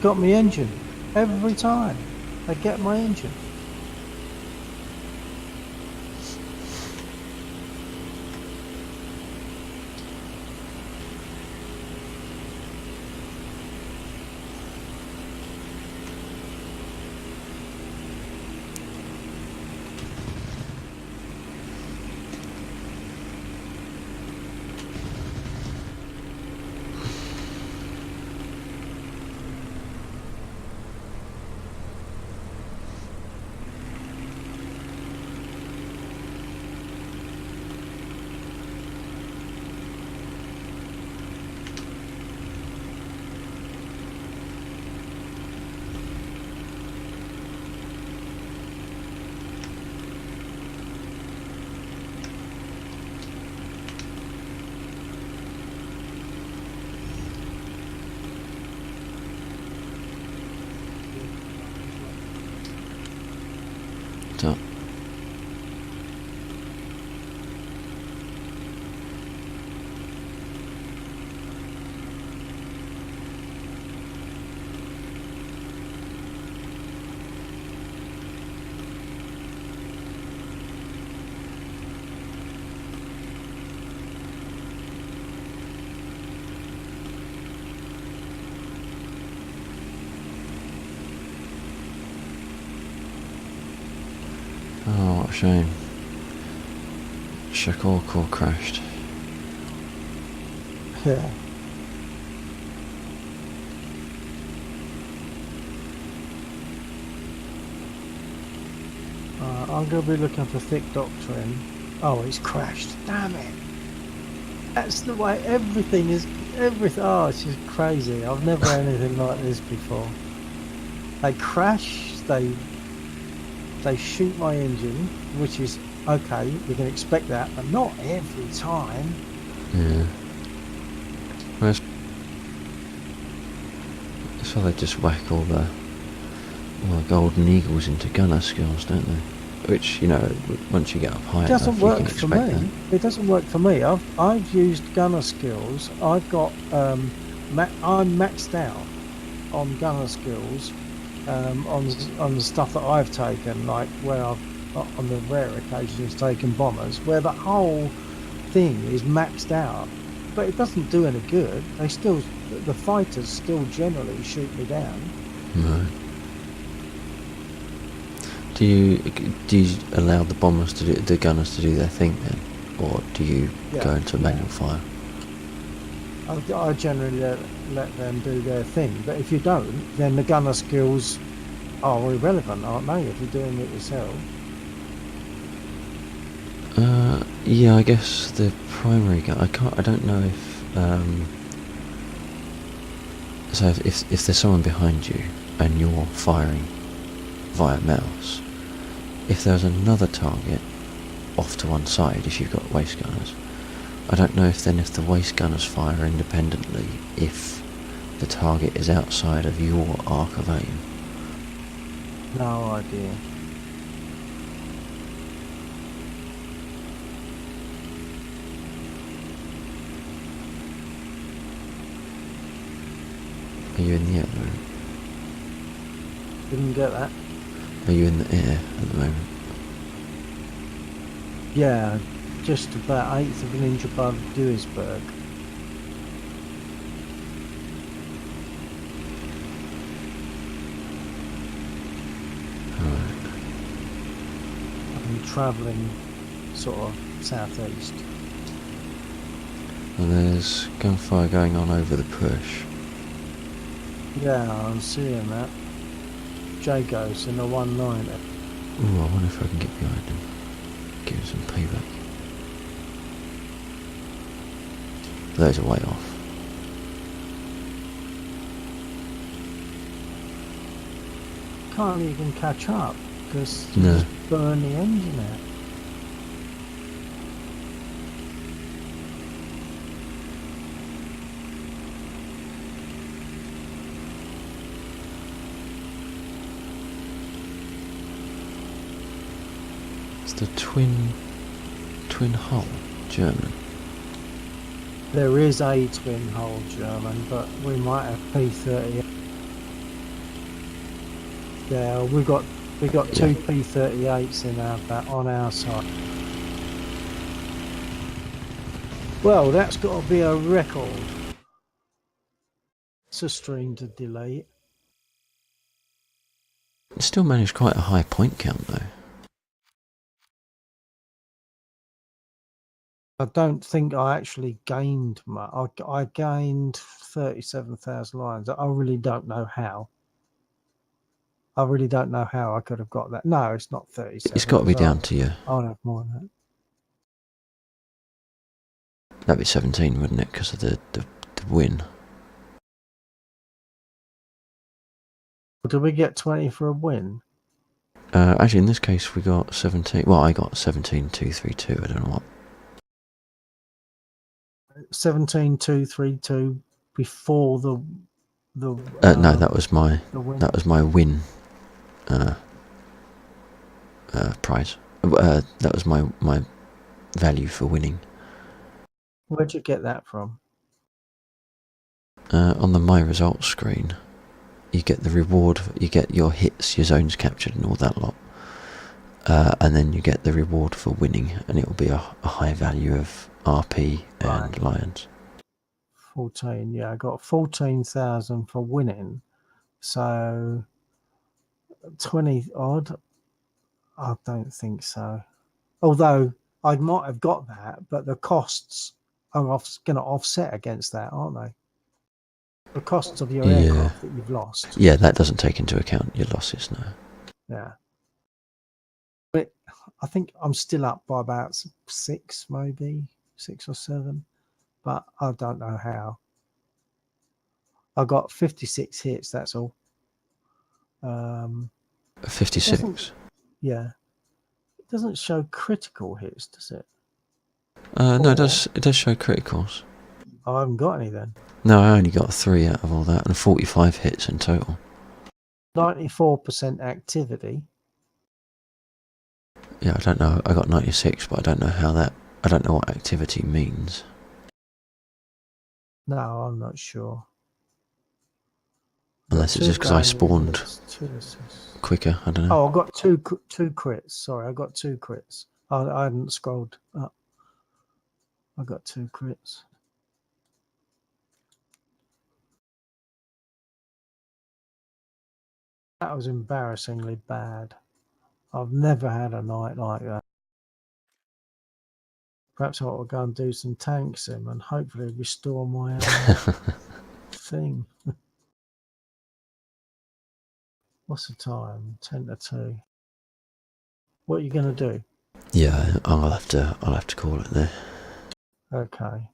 Got my engine. Every time. They get my engine. a shame. Shakur core crashed. Yeah. I'm going to be looking for thick doctrine. Oh, it's crashed. Damn it. That's the way everything is. Everything. Oh, it's just crazy. I've never had anything like this before. They crash. They shoot my engine, which is okay. You can expect that, but not every time. Yeah. Well, that's why they just whack all the golden eagles into gunner skills, don't they? Which, you know, once you get up high It doesn't enough, work you can for expect me. It doesn't work for me. I've used gunner skills. I've got I'm maxed out on gunner skills on the stuff that I've taken, like where I've on the rare occasions taken bombers, where the whole thing is maxed out, but it doesn't do any good. The fighters still generally shoot me down. Right. Do you allow the bombers to do, the gunners to do their thing then, or do you go into manual fire? I generally let them do their thing, but if you don't, then the gunner skills are irrelevant, aren't they? If you're doing it yourself. Yeah, I guess the primary gun. I don't know if. So if there's someone behind you and you're firing via mouse, if there's another target off to one side, if you've got waist gunners, I don't know if the waist gunners fire independently if the target is outside of your arc of aim. No idea. Are you in the air though? Didn't get that. Are you in the air at the moment? Yeah, just about 1/8 of an inch above Duisburg. Right. I'm travelling sort of southeast. Well, there's gunfire going on over the push. Yeah, I'm seeing that. Jagos in the 190. Ooh, I wonder if I can get behind him. Give him some payback. Those are way off. Can't even catch up because you No. just burn the engine out. It's the twin hull German. There is a twin hull German, but we might have P-30. Yeah, we got two P-38s in on our side. Well, that's got to be a record. It's a stream to delete. It still managed quite a high point count though. I don't think I actually gained much. I gained 37,000 lines. I really don't know how. I really don't know how I could have got that. No, it's not 37. It's got to be down to you. I'll have more than that. That'd be 17, wouldn't it? Because of the win. Did we get 20 for a win? Actually, in this case, we got 17. Well, I got 17,232. I don't know what. 17,232 before the No, that was my win. that was my win. Prize. That was my value for winning. Where'd you get that from? On the My Results screen, you get the reward. You get your hits, your zones captured, and all that lot. And then you get the reward for winning, and it will be a high value of RP and lions. 14. Yeah, I got 14,000 for winning. So 20 odd. I don't think so. Although I might have got that, but the costs are going to offset against that, aren't they? The costs of your Yeah. aircraft that you've lost. Yeah, that doesn't take into account your losses, no. Yeah. But I think I'm still up by about 6, maybe 6 or 7, but I don't know how. I got 56 hits. That's all. It doesn't. 56. Yeah, it doesn't show critical hits, does it? No, Or it does show criticals. I haven't got any then. No, I only got 3 out of all that, and 45 hits in total. 94% activity. Yeah, I don't know. I got 96, but I don't know I don't know what activity means. No, I'm not sure. Unless it's just because I spawned quicker, I don't know. Oh, I got two crits. Sorry, I got 2 crits. I hadn't scrolled up. I got 2 crits. That was embarrassingly bad. I've never had a night like that. Perhaps I ought to go and do some tank sim and hopefully restore my thing. What's the time? 10 to 2. What are you going to do? Yeah, I'll have to call it there. Okay.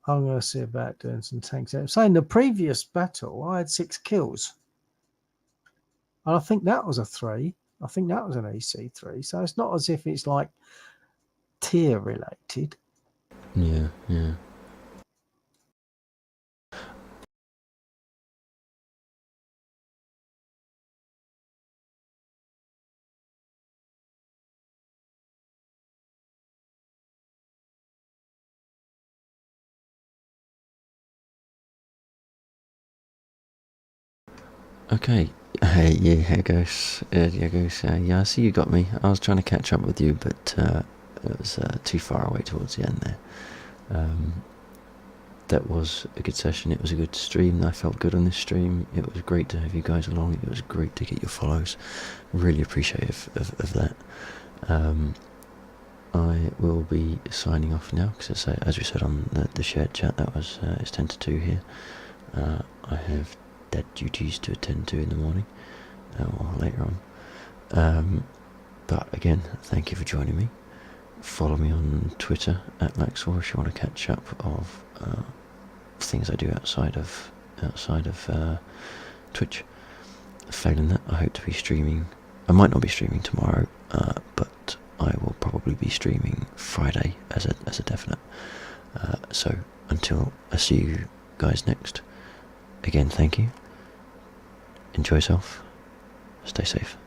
I'm going to see about doing some tank sim. So in the previous battle, I had 6 kills. And I think that was a 3. I think that was an EC3. So it's not as if it's like tier related. Yeah. Okay. Hey, yeah, here goes. Yeah, I see you got me. I was trying to catch up with you, but it was too far away towards the end there. That was a good session. It was a good stream. I felt good on this stream. It was great to have you guys along. It was great to get your follows. Really appreciative of that. I will be signing off now because, as we said on the shared chat, that was it's 10 to 2 here. I have dead duties to attend to in the morning or later on. But again, thank you for joining me. Follow me on Twitter at Maxwell if you want to catch up of things I do outside of Twitch. Failing that, I hope to be streaming. I might not be streaming tomorrow, but I will probably be streaming Friday as a definite. So until I see you guys next, again, thank you. Enjoy yourself. Stay safe.